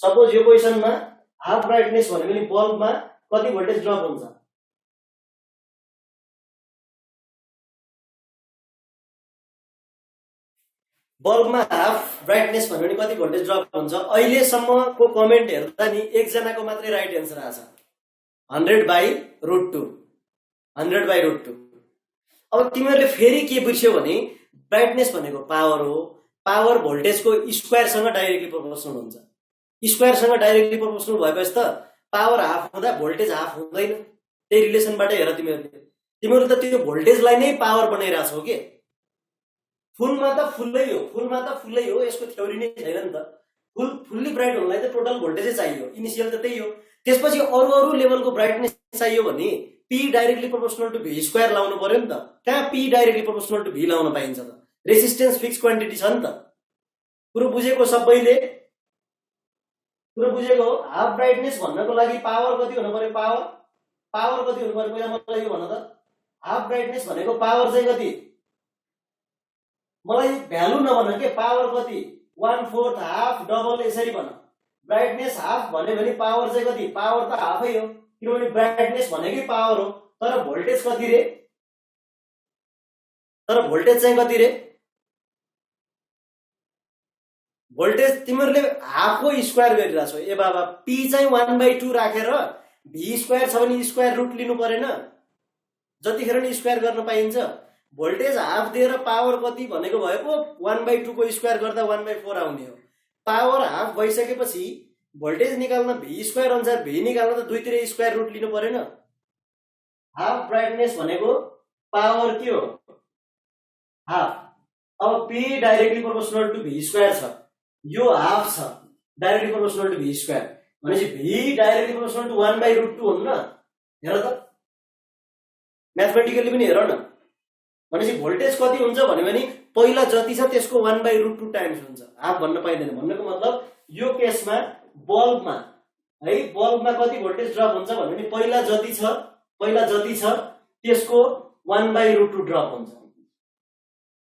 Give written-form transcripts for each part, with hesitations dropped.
Suppose यो क्वेसनमा half brightness भन्यो भने बल्बमा कति भोल्टेज ड्रप हुन्छ? बल्बमा हाफ ब्राइटनेस भन्यो भने कति भोल्टेज ड्रप हुन्छ? अहिलेसम्मको कमेन्ट हेर्दा नि एकजनाको मात्रै राइट एन्सर आछ, 100/√2, 100/√2। अब तिमीहरूले फेरि के बिर्स्यौ भने ब्राइटनेस भनेको पावर हो, पावर भोल्टेजको स्क्वायरसँग डाइरेक्टली प्रोपोर्सनल हुन्छ। स्क्वायरसँग डाइरेक्टली प्रोपोर्सनल भएपछि त पावर हाफ हुँदा भोल्टेज हाफ हुँदैन। त्यही रिलेसनबाट हेर तिमीहरू त त्यो भोल्टेजलाई नै पावर बनाइरहेछौ के। फुलमा त फुल्लै हो, यसको थ्योरी नै छैन नि त। फुल्ली ब्राइट हुनलाई त टोटल भोल्टेजै चाहियो, इनिसियल त त्यही हो। त्यसपछि अरू लेभलको ब्राइटनेस चाहियो भने P directly proportional to V square लाउनु पर्यो नि त। कहाँ P directly proportional to V लाउन पाइन्छ त? रेसिस्टेन्स फिक्स क्वान्टिटी छ नि त। कुरो बुझेको सबैले? कुरो बुझेको हो? हाफ ब्राइटनेस भन्नको लागि पावर कति हुनु पर्यो? पावर कति हुनु पर्यो पहिला मलाई यो भन त। हाफ ब्राइटनेस भनेको पावर चाहिँ कति? मलाई भ्यालु नभन के, पावर कति? 1/4 हाफ डबल यसरी भन। ब्राइटनेस हाफ भन्यो भने पावर चाहिँ कति? पावर त हाफै हो, किनभने ब्राइटनेस भनेकै पावर हो। तर भोल्टेज कति रे? तर भोल्टेज चाहिँ कति रे? भोल्टेज तिमीहरूले हाफको स्क्वायर गरिरहेछौ। ए बाबा, पी चाहिँ 1/2 राखेर भी स्क्वायर छ भने स्क्वायर रुट लिनु परेन? जतिखेर नि स्क्वायर गर्न पाइन्छ। भोल्टेज हाफ दिएर पावर कति भनेको भएको 1/2 को स्क्वायर गर्दा 1/4 आउने हो। पावर हाफ भइसकेपछि भोल्टेज निकाल्न भी स्क्वायर अनुसार भी निकाल्न त दुईतिर स्क्वायर रुट लिनु परेन? हाफ ब्राइटनेस भनेको पावर के हो? हाफ। अब P directly proportional to V square छ, यो हाफ छ directly proportional to V square भनेपछि भी डाइरेक्टली प्रोपोर्सनल टु 1/√2 हुन्न? हेर त, म्याथमेटिकली पनि हेर न। भनेपछि भोल्टेज कति हुन्छ भन्यो भने पहिला जति छ त्यसको 1/√2 टाइम्स हुन्छ। हाफ भन्न पाइँदैन। भन्नुको मतलब यो केसमा बल्बमा है, बल्बमा कति भोल्टेज ड्रप हुन्छ भन्यो भने पहिला जति छ त्यसको 1/√2 ड्रप हुन्छ।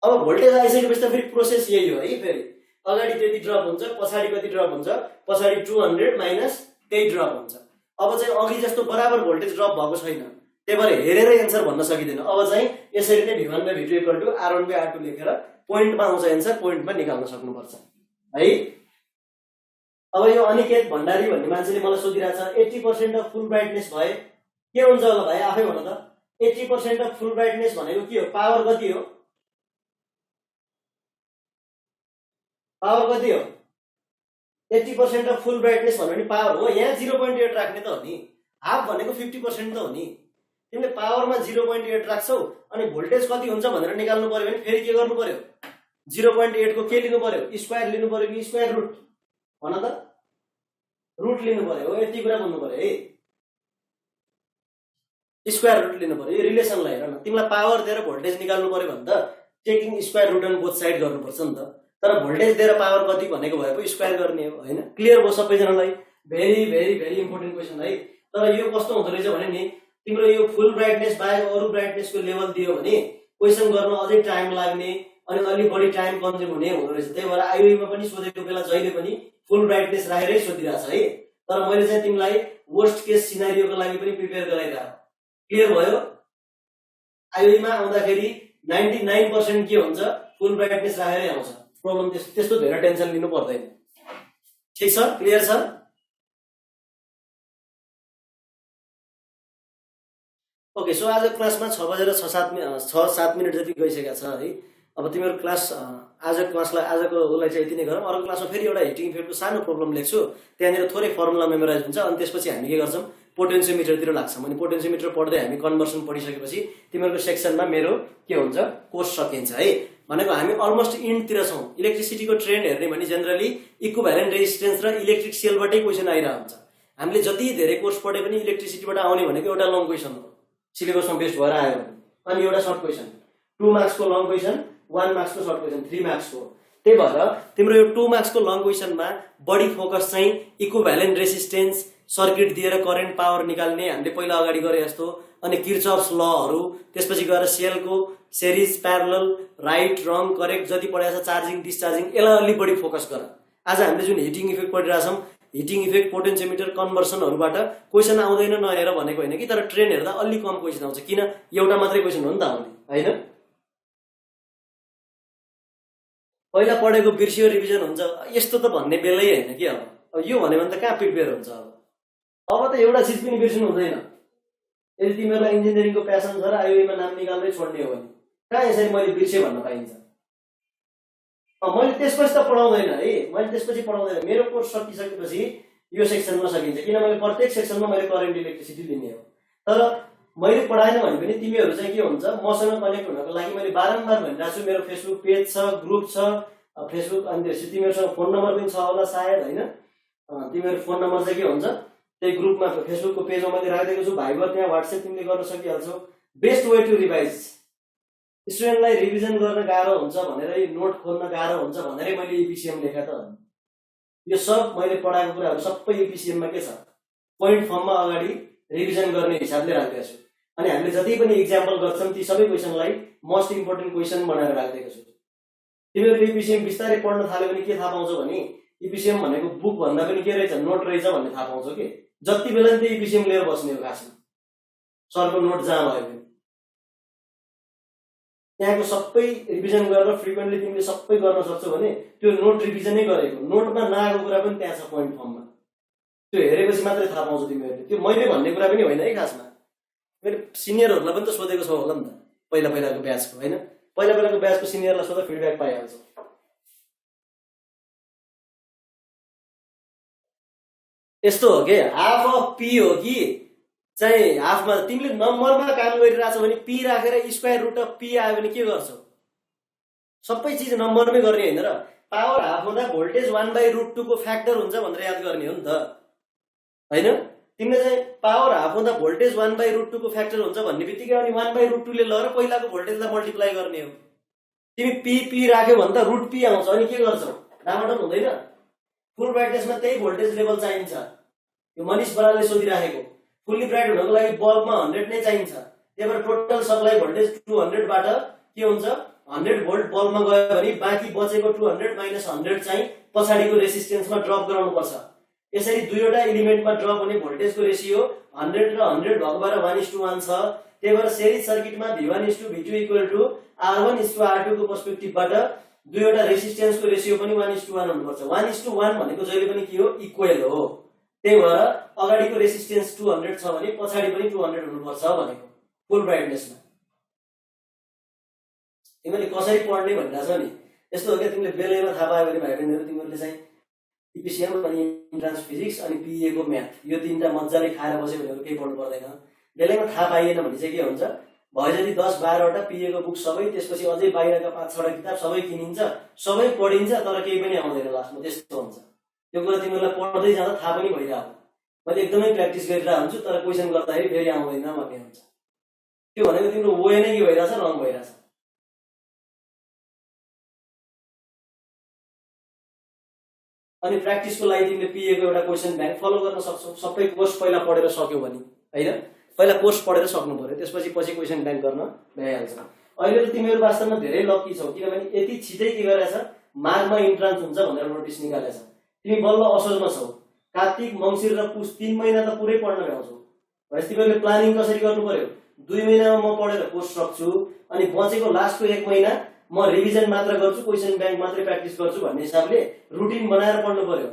अब भोल्टेज आइसकेपछि त फेरि प्रोसेस यही हो है। फेरि अगाडि त्यति ड्रप हुन्छ, पछाडि कति ड्रप हुन्छ? पछाडि 200 माइनस त्यही ड्रप हुन्छ। अब चाहिँ अघि जस्तो बराबर भोल्टेज ड्रप भएको छैन, त्यही भएर हेरेर एन्सर भन्न सकिँदैन। अब चाहिँ यसरी नै V1/V2 = R1/R2 लेखेर पोइन्टमा आउँछ एन्सर, पोइन्टमा निकाल्न सक्नुपर्छ है। अब यो अनिकेत भण्डारी भन्ने मान्छेले मलाई सोधिरहेछ 80% अफ फुल ब्राइटनेस भए के हुन्छ होला भाइ? आफै भन त। 80% अफ फुल ब्राइटनेस भनेको के हो? पावर कति हो? पावर कति हो? 80% अफ फुल ब्राइटनेस भन्यो भने पावर हो। यहाँ 0.8 राख्ने त हो नि। हाफ भनेको 50% त हो नि। तिमीले पावरमा 0.8 राख्छौ अनि भोल्टेज कति हुन्छ भनेर निकाल्नु पर्यो भने फेरि के गर्नु पर्यो? 0.8 को के लिनु पर्यो? स्क्वायर लिनु पर्यो कि स्क्वायर रुट? भन त। रुट लिनु पर्यो। यति कुरा बुझ्नु पर्यो है। स्क्वायर रुट लिनु पर्यो। यो रिलेसनलाई हेर न। तिमीलाई पावर दिएर भोल्टेज निकाल्नु पर्यो भने त taking square root on both side गर्नुपर्छ नि त। तर भोल्टेज दिएर पावर कति भनेको भएको स्क्वायर गर्ने हो हैन? क्लियर भयो सबैजनालाई? Very very very important question है। तर यो कस्तो हुँदो रहेछ भने नि तिम्रो यो फुल ब्राइटनेस बाहेक अरू ब्राइटनेसको लेभल दियो भने क्वेसन गर्न अझै टाइम लाग्ने अनि अलि बढी टाइम कन्ज्युम हुने हुँदो रहेछ। त्यही भएर आइओईमा पनि सोधेको बेला जहिले पनि फुल ब्राइटनेस राखेरै सोधिरहेछ है। तर मैले चाहिँ तिमीलाई वर्स्ट केस सिनारियोको लागि पनि प्रिपेयर गराइरहेको। क्लियर भयो? आइओईमा आउँदाखेरि 99% के हुन्छ? फुल ब्राइटनेस राखेरै आउँछ। प्रब्लम त्यस्तो धेरै टेन्सन लिनु पर्दैन। ठीक छ? क्लियर छ? ओके, सो आज क्लासमा 6 बजेर 6-7 मिनट जति गइसकेको छ है। अब तिम्रो क्लास आजको क्लासलाई आजको उसलाई चाहिँ यति नै गरौँ। अर्को क्लासमा फेरि एउटा हिटिङ इफेक्टको सानो प्रब्लम लेख्छु। त्यहाँनिर थोरै फर्मुला मेमोराइज हुन्छ अनि त्यसपछि हामी के गर्छौँ? पोटेन्सियोमिटरतिर लाग्छौँ। अनि पोटेन्सियोमिटर पढ्दै हामी कन्भर्सन पढिसकेपछि तिमीहरूको सेक्सनमा मेरो के हुन्छ? कोर्स सकिन्छ है। भनेको हामी अलमोस्ट इन्डतिर छौँ। इलेक्ट्रिसिटीको ट्रेन्ड हेर्ने भने जेनरली इक्विभ्यालेन्ट रेजिस्टेन्स र इलेक्ट्रिक सेलबाटै क्वेसन आइरहेको हुन्छ। हामीले जति धेरै कोर्स पढे पनि इलेक्ट्रिसिटीबाट आउने भनेको एउटा लङ क्वेसन हो, सिलेबसमा बेस्ट भएर आयो भने। अनि एउटा सर्ट क्वेसन, 2 मार्क्सको लङ क्वेसन, 1 मार्क्सको सर्ट क्वेसन, 3 मार्क्सको। त्यही भएर तिम्रो यो 2 मार्क्सको लङ क्वेसनमा बढी फोकस चाहिँ इक्विभ्यालेन्ट रेजिस्टेन्स, सर्किट दिएर करेन्ट पावर निकाल्ने हामीले पहिला अगाडि गरे जस्तो, अनि किर्चफ्स लहरू, त्यसपछि गएर सेलको सेरिज, प्यारलल, राइट, रङ, करेक्ट जति पढाएको छ, चार्जिङ, डिस्चार्जिङ, यसलाई अलि बढी फोकस गर। आज हामीले जुन हिटिङ इफेक्ट पढिरहेछौँ हिटिङ इफेक्ट पोटेन्सियोमिटर कन्भर्सनहरूबाट क्वेसन आउँदैन नहेर भनेको होइन कि, तर ट्रेन हेर्दा अलि कम क्वेसन आउँछ, किन एउटा मात्रै क्वेसन हो नि त आउने होइन। पहिला पढेको बिर्सियो रिभिजन हुन्छ यस्तो त भन्ने बेलै होइन कि। अब यो भन्यो भने त कहाँ प्रिपेयर हुन्छ। अब त एउटा चिज पनि बिर्सिनु हुँदैन। यदि तिमीहरूलाई इन्जिनियरिङको प्यासन छ र आइओईमा नाम निकाल्दै छोड्ने हो भने कहाँ यसरी मैले बिर्सेँ भन्न पाइन्छ। मैले त्यसपछि त पढाउँदैन है, मैले त्यसपछि पढाउँदैन। मेरो कोर्स सकिसकेपछि यो सेक्सनमा सकिन्छ, किन मैले प्रत्येक सेक्सनमा मैले करेन्ट इलेक्ट्रिसिटी लिने हो। तर मैले पढाएन भने पनि तिमीहरू चाहिँ के हुन्छ, मसँग कनेक्ट हुनको लागि मैले बारम्बार भनिरहेको छु, मेरो फेसबुक पेज छ, ग्रुप छ फेसबुक, अनि त्यसपछि तिमीहरूसँग फोन नम्बर पनि छ होला सायद होइन। तिमीहरू फोन नम्बर चाहिँ के हुन्छ त्यही ग्रुपमा फेसबुकको पेजमा मैले राखिदिएको छु, भाइबर त्यहाँ व्हाट्सएप तिमीले गर्न सकिहाल्छौ। बेस्ट वे टु रिभाइज, स्टुडेन्टलाई रिभिजन गर्न गाह्रो हुन्छ भनेरै नोट खोल्न गाह्रो हुन्छ भनेरै मैले इपिसिएम लेखा त। यो सब मैले पढाएको कुराहरू सबै इपिसिएममा के छ, पोइन्ट फर्ममा अगाडि रिभिजन गर्ने हिसाबले राखिदिएको छु। अनि हामीले जति पनि इक्जाम्पल गर्छौँ ती सबै क्वेसनलाई मोस्ट इम्पोर्टेन्ट क्वेसन बनाएर राखिदिएको छु। तिमीहरूले इपिसिएम बिस्तारै पढ्न थाल्यो भने के थाहा पाउँछौ भने इपिसिएम भनेको बुक भन्दा पनि के रहेछ, नोट रहेछ भन्ने थाहा पाउँछौ कि। जति बेला नि त्यही इपिसिएम लिएर बस्ने हो खासमा, सरको नोट जहाँ भयो भने त्यहाँको सबै रिभिजन गरेर फ्रिक्वेन्टली तिमीले सबै गर्न सक्छौ भने त्यो नोट रिभिजनै गरेको, नोटमा नआएको कुरा पनि त्यहाँ छ पोइन्ट फर्ममा। त्यो हेरेपछि मात्रै थाहा पाउँछ तिमीहरूले। त्यो मैले भन्ने कुरा पनि होइन है खासमा, मैले सिनियरहरूलाई पनि त सोधेको छ होला नि त, पहिला पहिलाको ब्याचको होइन। पहिला पहिलाको ब्याचको सिनियरलाई सोध्दा फिडब्याक पाइहाल्छ। यस्तो हो कि हाफ अफ पी हो कि चाहिँ हाफमा तिमीले नम्बरमा काम गरिरहेछौ भने पी राखेर स्क्वायर रुट अफ पी आयो भने के गर्छौ, सबै चिज नम्बरमै गर्ने होइन र। पावर हाफ हुँदा भोल्टेज 1/√2 को फ्याक्टर हुन्छ भनेर याद गर्ने हो नि त होइन। तिमीले चाहिँ पावर हाफ हुँदा भोल्टेज 1/√2 को फ्याक्टर हुन्छ भन्ने बित्तिकै अनि 1/√2 ले लगेर पहिलाको भोल्टेजलाई मल्टिप्लाई गर्ने हो। तिमी पी पी राख्यो भने त रुट पी आउँछ, अनि के गर्छौ, डामाडोल हुँदैन। फुल ब्राइटनेसमा त्यही भोल्टेज लेभल चाहिन्छ। यो मनिष बरालले सोधिराखेको फुल्ली ब्राइट हुनको लागि बल्बमा 100 नै चाहिन्छ। त्यही भएर टोटल सप्लाई भोल्टेज 200 बाट के हुन्छ 100 भोल्ट बल्बमा गयो भने बाँकी बचेको 200 - 100 चाहिँ पछाडिको रेसिस्टेन्समा ड्रप गराउनु पर्छ। यसरी दुईवटा एलिमेन्टमा ड्रप हुने भोल्टेजको रेशियो 100 र 100 भएको भएर 1:1 छ। त्यही भएर सिरिज सर्किटमा V1:V2 = R1:R2 को पर्सपेक्टिभबाट दुईवटा रेसिस्टेन्सको रेशियो पनि 1:1 हुनुपर्छ। 1:1 भनेको जहिले पनि के हो, इक्वल हो। त्यही भएर अगाडिको रेसिस्टेन्स 200 छ भने पछाडि पनि 200 हुनुपर्छ भनेको फुल ब्राइटनेसमा। तिमीले कसरी पढ्ने भनिरहेछ नि, यस्तो हो कि तिमीले बेलैमा थाहा पायो भने भाइ बहिनीहरु तिमीहरूले चाहिँ इपिसिएम अनि इन्ट्रान्स फिजिक्स अनि पिए को म्याथ यो तीनटा मज्जाले खाएर बस्यो भने केही पढ्नु पर्दैन। बेलैमा थाहा पाइएन भने चाहिँ के हुन्छ, भयो जति 10-12 वटा पिए को बुक सबै, त्यसपछि अझै बाहिरका 5-6 किताब सबै किनिन्छ, सबै पढिन्छ, तर केही पनि आउँदैन लास्टमा। त्यस्तो हुन्छ। त्यो कुरा तिमीहरूलाई पढ्दै जाँदा थाहा पनि भइरहेको। मैले एकदमै प्र्याक्टिस गरिरहेको हुन्छु, तर क्वेसन गर्दाखेरि फेरि आउँदैन भन्ने हुन्छ। त्यो भनेको तिम्रो वे नै के भइरहेछ, रङ भइरहेछ। अनि प्र्याक्टिसको लागि तिमीले पिएको एउटा क्वेसन ब्याङ्क फलो गर्न सक्छौ। सबै कोर्स पहिला पढेर सक्यौ भने हैन, पहिला कोर्स पढेर सक्नु पर्यो, त्यसपछि क्वेसन ब्याङ्क गर्न भइहाल्छ। अहिले त तिमीहरू वास्तवमा धेरै लकी छौ, किनभने यति छिटै के गरेछ, माघमा इन्ट्रान्स हुन्छ भनेर नोटिस निकालेछ। तिमी बल्ल असोजमा छौ, कार्तिक मङ्सिर र पुस 3 महिना त पुरै पढ्न भ्याउँछौ। भनेपछि तिमीहरूले प्लानिङ कसरी गर्नु पर्यो, 2 महिनामा म पढेर कोर्स सक्छु, अनि बचेको लास्टको 1 महिना म रिभिजन मात्र गर्छु, क्वेसन ब्याङ्क मात्रै प्र्याक्टिस गर्छु भन्ने हिसाबले रुटिन बनाएर पढ्नु पर्यो।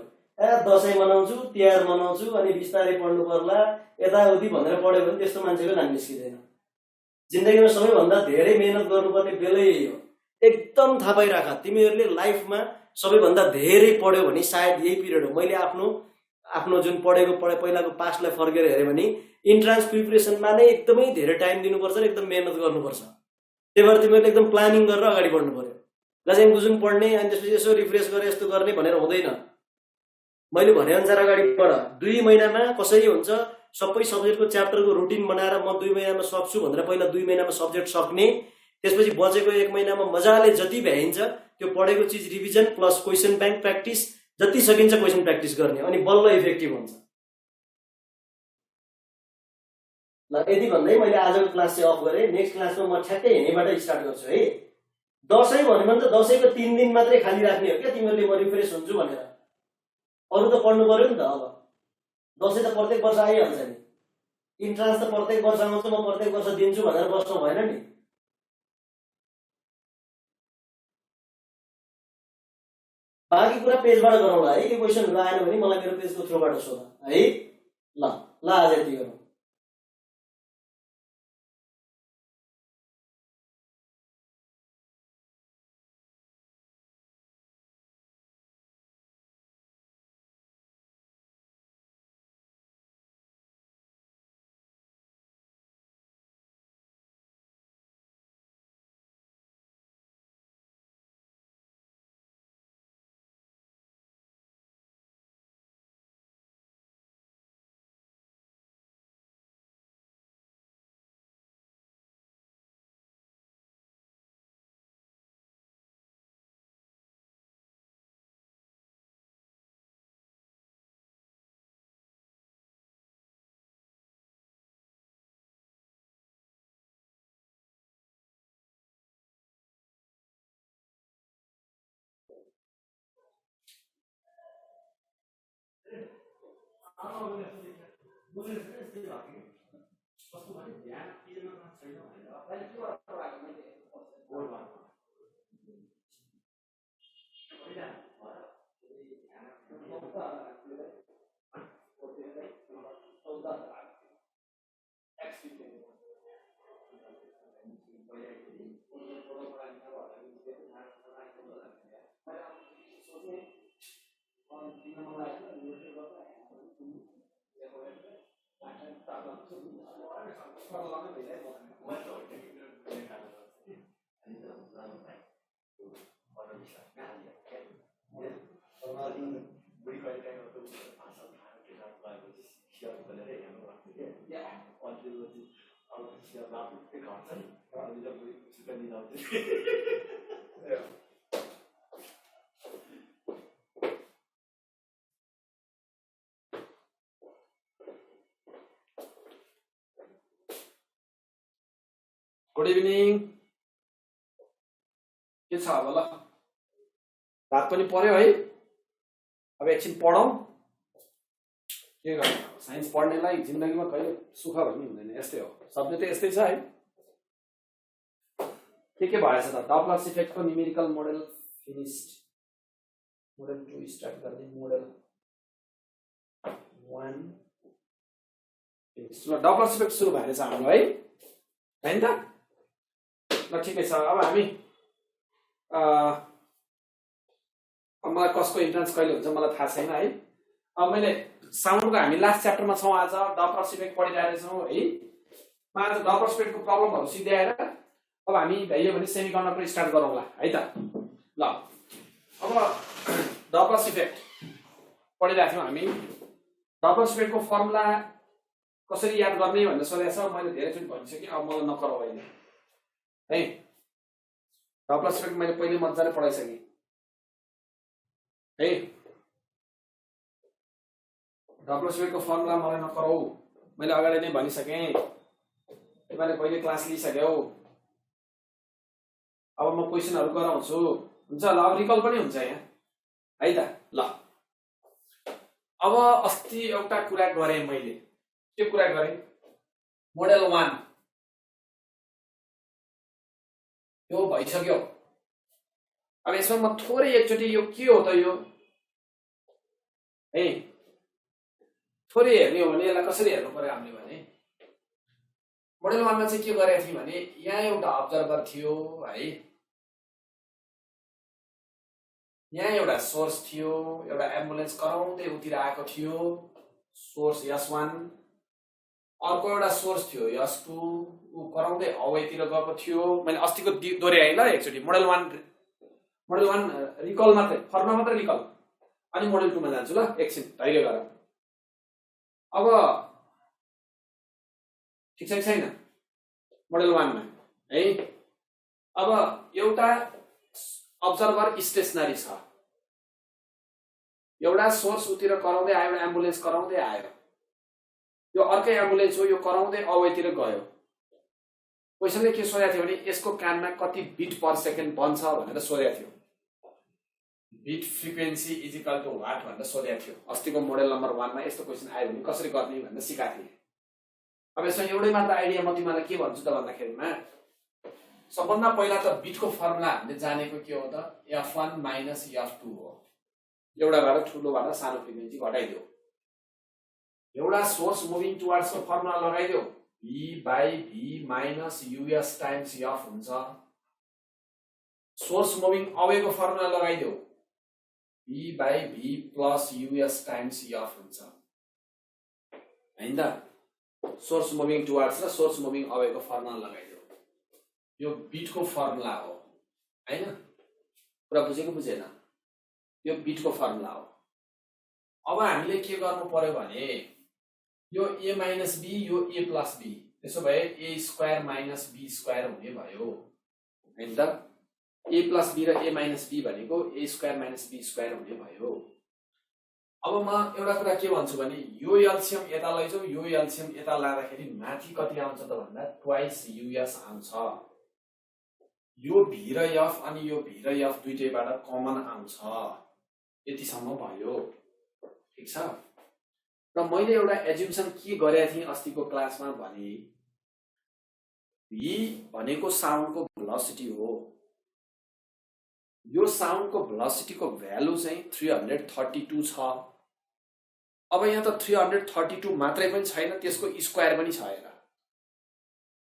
दसैँ मनाउँछु, तिहार मनाउँछु, अनि बिस्तारै पढ्नु पर्ला यताउति भनेर पढ्यो भने त्यस्तो मान्छेको नाम निस्किँदैन। जिन्दगीमा सबैभन्दा धेरै मेहनत गर्नुपर्ने बेलै यही हो। एकदम थाहा पाइराख, तिमीहरूले लाइफमा सबैभन्दा धेरै पढ्यो भने सायद यही पिरियड हो। मैले आफ्नो जुन पढेको पहिलाको पास्टलाई फर्केर हेरेँ भने इन्ट्रान्स प्रिपरेसनमा नै एकदमै धेरै टाइम दिनुपर्छ र एकदम मेहनत गर्नुपर्छ। त्यही भएर तिमीहरूले एकदम प्लानिङ गरेर अगाडि बढ्नु पर्यो। गजैङ गुजुङ पढ्ने अनि त्यसपछि यसो रिफ्रेस गरेर यस्तो गर्ने भनेर हुँदैन। मैले भने अनुसार अगाडि बढ। 2 महिनामा कसरी हुन्छ, सबै सब्जेक्टको च्याप्टरको रुटिन बनाएर म 2 महिनामा सक्छु भनेर पहिला 2 महिनामा सब्जेक्ट सक्ने, त्यसपछि बचेको 1 महिनामा मजाले जति भ्याइन्छ त्यो पढेको चिज revision plus question bank practice, जति सकिन्छ क्वेसन प्र्याक्टिस गर्ने, अनि बल्ल इफेक्टिभ हुन्छ। ल यति भन्दै मैले आजको क्लास चाहिँ अफ गरेँ। नेक्स्ट क्लासमा म ठ्याक्कै यहीँबाट स्टार्ट गर्छु है। दसैँ भन्यो भने त दसैँको 3 दिन मात्रै खाली राख्ने हो क्या तिमीहरूले, म रिफ्रेस हुन्छु भनेर। अरू त पढ्नु पर्यो नि त। अब दसैँ त प्रत्येक वर्ष आइहाल्छ नि, इन्ट्रान्स त प्रत्येक वर्ष आउँछ, म प्रत्येक वर्ष दिन्छु भनेर बस्नु भएन नि। बाँकी कुरा पेजबाट गरौँला है, के क्वेसनहरू आएन भने मलाई मेरो पेजको थ्रुबाट सोध है। ल ल आज यति गरौँ। Good evening. के छ अब? ल रात पनि पर्यो है, अब एकछिन पढौँ। के गर्नु, साइन्स पढ्नेलाई जिन्दगीमा कहिले सुख भन्ने हुँदैन, यस्तै हो, सब्जेक्ट यस्तै छ है। के भएछ त? डपलर्स इफेक्टको numerical model finished, model 2 start गर्ने, मोडल 1 फिनिस्ड। ल डपलर्स इफेक्ट सुरु भएर छ हाम्रो है, हैन त? ल ठिकै छ। अब हामी मलाई कसको इन्ट्रान्स कहिले हुन्छ मलाई थाहा छैन है। अब मैले साउन्डको हामी लास्ट च्याप्टरमा छौँ आज, डपलर्स इफेक्ट पढिरहेछौँ है। म आज डपलर्स इफेक्टको प्रब्लमहरू सिध्याएर अब हामी भ्याइयो भने सेमिकन्डक्टर स्टार्ट गरौँला है त। ल अब डपलर्स इफेक्ट पढिरहेको थियौँ हामी। डपलर्स इफेक्टको फर्मुला कसरी याद गर्ने भनेर सोधेको छ, मैले धेरैचोटि भनिसकेँ, अब मलाई नकराउ अहिले है। डपलर्स इफेक्ट मैले पहिले मजाले पढाइसकेँ है। डपलर्स इफेक्टको फर्मुला मलाई नकराउ, मैले अगाडि नै भनिसकेँ, तिमीले पहिले क्लास लिइसक्यौ। अब म क्वेसनहरू गराउँछु, हुन्छ? ल अब रिकल पनि हुन्छ यहाँ है त। ल अब अस्ति एउटा कुरा गरेँ मैले, के कुरा गरेँ? मोडल 1 यो भइसक्यो। अब यसमा म थोरै एकचोटि यो के हो त यो है, थोरै हेर्ने हो भने यसलाई कसरी हेर्नु पर्यो हामीले भने, मोडल 1 मा चाहिँ के गरेको थिएँ भने यहाँ एउटा अब्जर्भर थियो है, यहाँ एउटा सोर्स थियो, एउटा एम्बुलेन्स कराउँदै उतिर आएको थियो, सोर्स S1, अर्को एउटा सोर्स थियो S2, ऊ कराउँदै अवेतिर गएको थियो। मैले अस्तिको दोहोऱ्याएँ ल एकचोटि। मोडल 1 रिकल मात्रै, फर्मुला मात्रै रिकल, अनि मोडल 2 मा जान्छु ल एकछिन धैर्य गर। अब ठिक छ कि छैन मोडल 1 मा है? अब एउटा अब्जर्भर स्टेसनरी छ, एउटा सोर्स उतिर कराउँदै आयो, एउटा एम्बुलेन्स कराउँदै आयो, यो अर्कै एम्बुलेन्स हो, यो कराउँदै अवेतिर गयो। क्वेसनले के सोधेको थियो भने यसको कानमा कति बिट पर सेकेन्ड बन्छ भनेर सोधेको थियो। Beat frequency is equal to what भनेर सोधेको थियो अस्तिको मोडेल नम्बर 1 मा यस्तो क्वेसन आयो भने कसरी गर्ने भनेर सिकाएको थिएँ। अब यसमा एउटै मात्र आइडिया म तिमीलाई के भन्छु त भन्दाखेरिमा सबभन्दा पहिला त बिटको फर्मुला हामीले जानेको के हो त f1 माइनस f2 हो। एउटाबाट ठुलोबाट सानो फ्रिक्वेन्सी घटाइदियो। एउटा सोर्स मुभिङ टुवर्ड्स को फर्मुला लगाइदियो v by v minus us times f हुन्छ। सोर्स मुभिङ अवे को फर्मुला लगाइदियो v by v plus us times f हुन्छ हैन त। सोर्स मुभिङ टुवर्ड्स र सोर्स मुभिङ अवे को फर्मुला लगाइदियो। यो बिटको फर्मुला हो हैन। कुरा बुझेको बुझेन? यो बिटको फर्मुला हो। अब हामीले के गर्नु पर्यो भने यो a माइनस b यो a प्लस b त्यसो भए a square minus b square हुने भयो हैन त। a प्लस b र a माइनस b भनेको a square minus b square हुने भयो। अब म एउटा कुरा के भन्छु भने यो एलसीएम यता लैजाऊ यो एलसीएम यता लाँदाखेरि माथि कति आउँछ त भन्दा ट्वाइस us आउँछ। यो v र f अनि यो v र f दुईटैबाट कमन आउँछ। यतिसम्म भयो ठीक छ। र मैले एउटा एज्युम्सन के गरेको थिएँ अस्तिको क्लासमा भने v भनेको साउन्डको भेलोसिटी हो। यो साउन्डको भेलोसिटीको भ्यालु चाहिँ 332 छ। अब यहाँ त 332 मात्रै पनि छैन त्यसको स्क्वायर पनि छ हेर।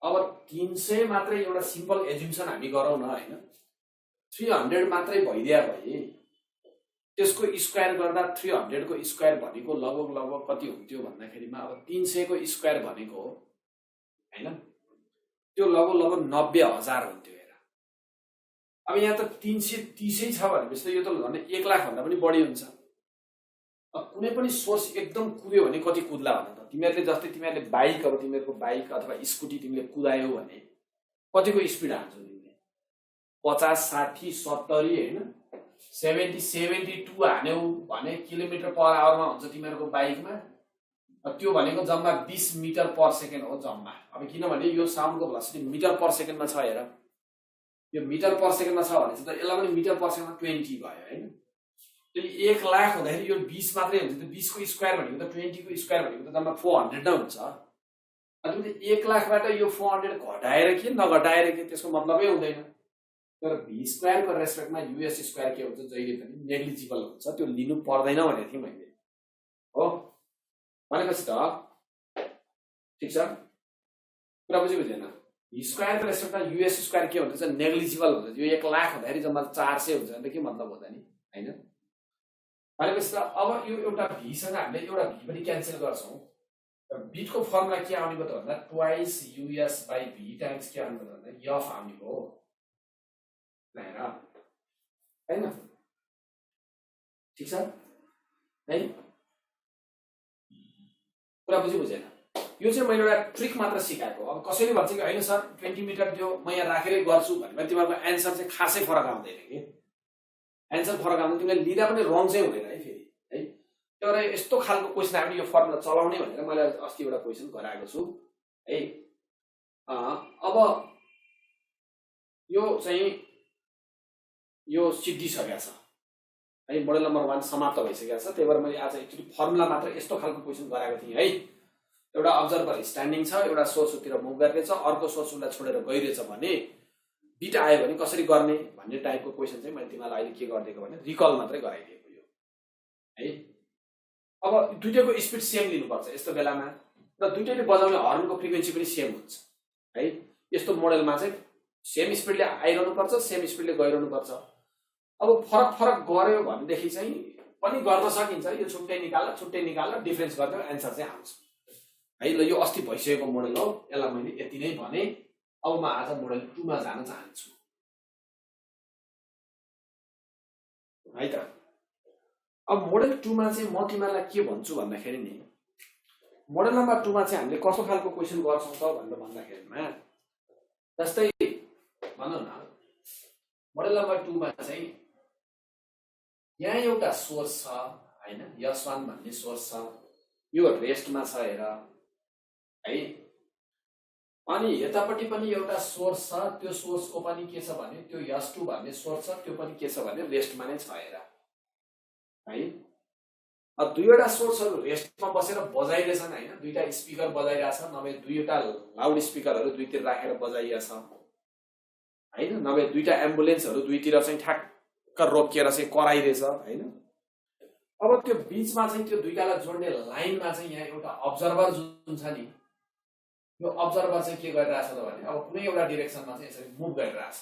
अब 300 मात्रै एउटा सिम्पल एज्युम्सन हामी गरौँ न हैन। 300 मात्रै भइदिया भए त्यसको स्क्वायर गर्दा 300 को स्क्वायर भनेको लगभग कति हुन्थ्यो भन्दाखेरिमा अब 300 को स्क्वायर भनेको हैन त्यो लगभग 90,000 हुन्थ्यो हेर। अब यहाँ त 330 छ भनेपछि त यो त झन् 1 लाख भन्दा पनि बढी हुन्छ। अब कुनै पनि सोर्स एकदम कुद्यो भने कति कुद्ला भन त। तिमीहरुले जस्तै तिमीहरुले बाइक अब तिमीहरुको बाइक अथवा स्कुटी तिमीले कुदायौ भने कतिको स्पिड हान्छौ तिमीले 50 60 70 हैन 70 72 हान्यौ भने किलोमिटर पर आवरमा हुन्छ तिमीहरुको बाइकमा। त्यो भनेको जम्मा 20 मिटर पर सेकेन्ड हो जम्मा। अब किनभने यो साउन्डको भेलोसिटी मिटर पर सेकेन्डमा छ हेर। यो मिटर पर सेकेन्डमा छ भने चाहिँ त यसलाई पनि मिटर पर सेकेन्डमा 20 भयो हैन। त्यसले 1 लाख हुँदाखेरि यो 20 मात्रै हुन्छ। त 20 को स्क्वायर भनेको त 20 को स्क्वायर भनेको त जम्मा 400 नै हुन्छ। अनि 1 लाखबाट यो 400 घटाएर के नघटाएर के त्यसको मतलबै हुँदैन। तर v स्क्वायर को रेस्पेक्टमा us स्क्वायर के हुन्छ जहिले पनि नेग्लिजिबल हुन्छ। त्यो लिनु पर्दैन भनेको थिएँ मैले हो भनेपछि त ठीक छ। कुरा बुझेन? v स्क्वायर को रेस्पेक्टमा us स्क्वायर के हुन्छ नेग्लिजिबल हुन्छ। यो 1 लाख हुँदाखेरि जम्मा 400 हुन्छ भने के मतलब हो त नि हैन। भनेपछि त अब यो एउटा v सँग हामीले एउटा v पनि क्यान्सल गर्छौं। र बिटको फर्मुला के आउने भयो त भन्दा twice us by v times के आउने भयो भन्दा f आउने हो हैन ठीक छ है। कुरा बुझेन? यो चाहिँ मैले एउटा ट्रिक मात्र सिकाएको। अब कसैले भन्छ कि हैन सर 20 मिटर त्यो म यहाँ राखेरै गर्छु भने तिमीहरुको एन्सर चाहिँ खासै फरक आउँदैन के। एन्सर फरक आउँदैन तिमीले लिदा पनि रङ चाहिँ हुँदैन है फेरि है। तर यस्तो खालको क्वेशन आयो भने यो फर्मुला चलाउने भनेर मैले अस्ति एउटा क्वेशन गराएको छु है। अब यो चाहिँ यो सिद्धिसकेको छ है। मोडेल नम्बर 1 समाप्त भइसकेको छ। त्यही भएर मैले आज एक्चुअली फर्मुला मात्र यस्तो खालको क्वेशन गराएको थिएँ है। एउटा अब्जर्भर स्ट्यान्डिङ छ एउटा सोर्सतिर मुभ गर्दैछ अर्को सोर्स उसलाई छोडेर गइरहेछ भने बिट आयो भने कसरी गर्ने भन्ने टाइपको क्वेशन चाहिँ मैले तिमीलाई अहिले के गर्दिएको भने रिकल मात्रै गराइदिएको यो है। अब दुईटैको स्पिड सेम लिनुपर्छ यस्तो बेलामा र दुईटैले बजाउने हर्नको फ्रिक्वेन्सी पनि सेम हुन्छ है। यस्तो मोडेलमा चाहिँ सेम स्पिडले आइरहनु पर्छ सेम स्पिडले गइरहनु पर्छ। अब फरक गर्यो भनेदेखि चाहिँ पनि गर्न सकिन्छ। यो छुट्टै निकालेर डिफरेन्स गर्दा एन्सर चाहिँ आउँछ है। ल यो अस्ति भइसकेको मोडेल हो यसलाई मैले यति नै भने। अब म आज मोडेल 2 मा जान चाहन्छु है त। अब मोडेल 2 मा चाहिँ म तिमीलाई के भन्छु भन्दाखेरि नि मोडेल नम्बर 2 मा चाहिँ हामीले कस्तो खालको क्वेशन गर्छौं त भनेर भन्दाखेरिमा जस्तै भनौं न मोडेल नम्बर 2 मा चाहिँ यहाँ एउटा सोर्स छ हैन s1 भन्ने सोर्स छ। यो रेस्टमा छ हेर है। अनि यतापट्टि पनि एउटा सोर्स छ। त्यो सोर्सको पनि के छ भने त्यो s2 भन्ने सोर्स छ त्यो पनि के छ भने रेस्टमा नै छ हेर है। दुईवटा सोर्सहरू रेस्टमा बसेर बजाइरहेछन् हैन, दुईटा स्पिकर बजाइरहेछ, नभए दुईवटा लाउड स्पिकरहरू दुईतिर राखेर बजाइरहेछ हैन, नभए दुईटा एम्बुलेन्सहरू दुईतिर चाहिँ ठ्याक्क रोकिएर चाहिँ कराइरहेछ हैन। अब त्यो बीचमा चाहिँ त्यो दुईटालाई जोड्ने लाइनमा चाहिँ यहाँ एउटा अब्जर्भर जुन छ नि, यो अब्जर्भर चाहिँ के गरिरहेछ त भने अब कुनै एउटा डिरेक्सनमा चाहिँ यसरी मुभ गरिरहेछ।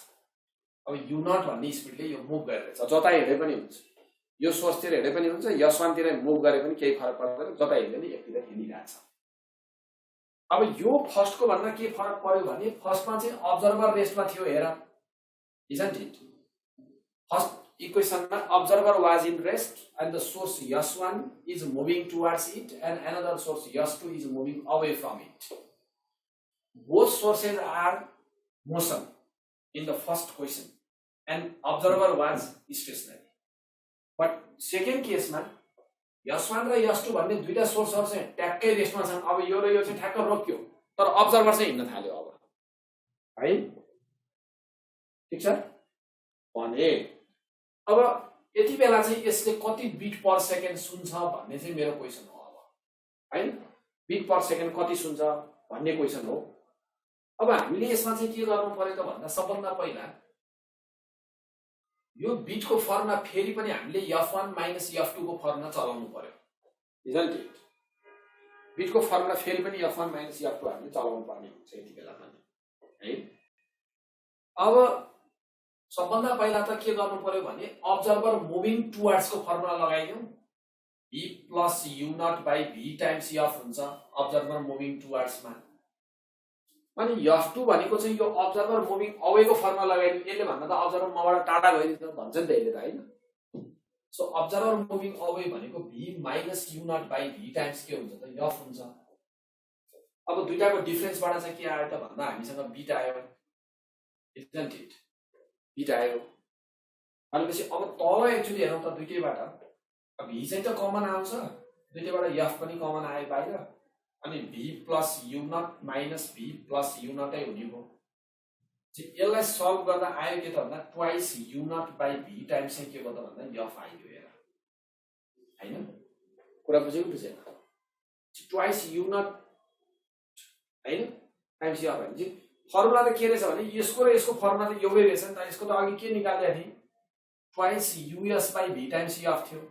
अब यु नट भन्ने स्पिडले यो मुभ गरिरहेछ, जता हेरे पनि हुन्छ, यो सोर्सतिर हेरे पनि हुन्छ, यस1तिर मुभ गरे पनि केही फरक पर्दैन, जता हेरे पनि एकतिर हिँडिरहेछ। अब यो फर्स्टको भन्दा के फरक पर्यो भने फर्स्टमा चाहिँ अब्जर्भर रेस्टमा थियो हेर, isn't it? फर्स्ट इक्वेसनमा observer was in rest and the source यस1 is moving towards it and another source यस2 is moving away from it. Both sources are motion in the first question and observer was stationary. But second केसमा यस1 र यस2 भन्ने दुईटा सोर्सहरु चाहिँ ट्याक्कै रेस्टमा छन्। अब यो र यो चाहिँ ठ्याक्क रोक्यो, तर अब्जर्भर चाहिँ हिँड्न थाल्यो अब, है ठीक छ भने। अब यति बेला चाहिँ यसले कति बिट पर सेकेन्ड सुन्छ भन्ने चाहिँ मेरो क्वेसन हो अब, है बिट पर सेकेन्ड कति सुन्छ भन्ने क्वेसन हो। अब हामीले यसमा चाहिँ के गर्नु पर्यो त भन्दा सबभन्दा पहिला यो बिटको फर्मुला फेरि पनि हामीले f1 माइनस f2 को फर्मुला चलाउनु पर्यो, isn't it? बिटको फर्मुला फेरि पनि f1 माइनस f2 हामीले चलाउनु पर्ने हुन्छ यति बेला पनि, है। अब सबभन्दा पहिला त के गर्नु पर्यो भने अब्जर्भर मुभिङ टुवर्ड्स को फर्मुला लगाइदिउँ, v plus u not by v times f हुन्छ अब्जर्भर मुभिङ टुवर्ड्समा। अनि f2 भनेको चाहिँ यो अब्जर्भर मुभिङ अवेको फर्मुला लगाइदिउँ, यसले भन्दा त अब्जर्भर मबाट टाढा गइदिन्छ भन्छ नि त यसले त, हैन। सो अब्जर्भर मुभिङ अवे भनेको v minus u not by v times के हुन्छ त f हुन्छ। अब दुईटाको डिफरेन्सबाट चाहिँ के आयो त भन्दा हामीसँग बीटा आयो, isn't it? बीटा आयो। भनेपछि अब तल एक्चुअली हेरौँ त दुईटैबाट अब v चाहिँ त कमन आउँछ, दुईटैबाट f पनि कमन आयो बाहिर, अनि v plus u nought minus v plus u नटै हुने भयो। यसलाई सल्भ गर्दा आयो के त भन्दा twice u not by v times चाहिँ के भयो त भन्दा f आयो हेर, हैन। कुरा बुझेको बुझेन? ट्वाइस u नट हैन टाइम्स f भनेपछि फर्मुला त के रहेछ भने यसको र यसको फर्मुला त एउटै रहेछ नि त। यसको त अघि के निकाल्दै थिए, twice us by v times f थियो।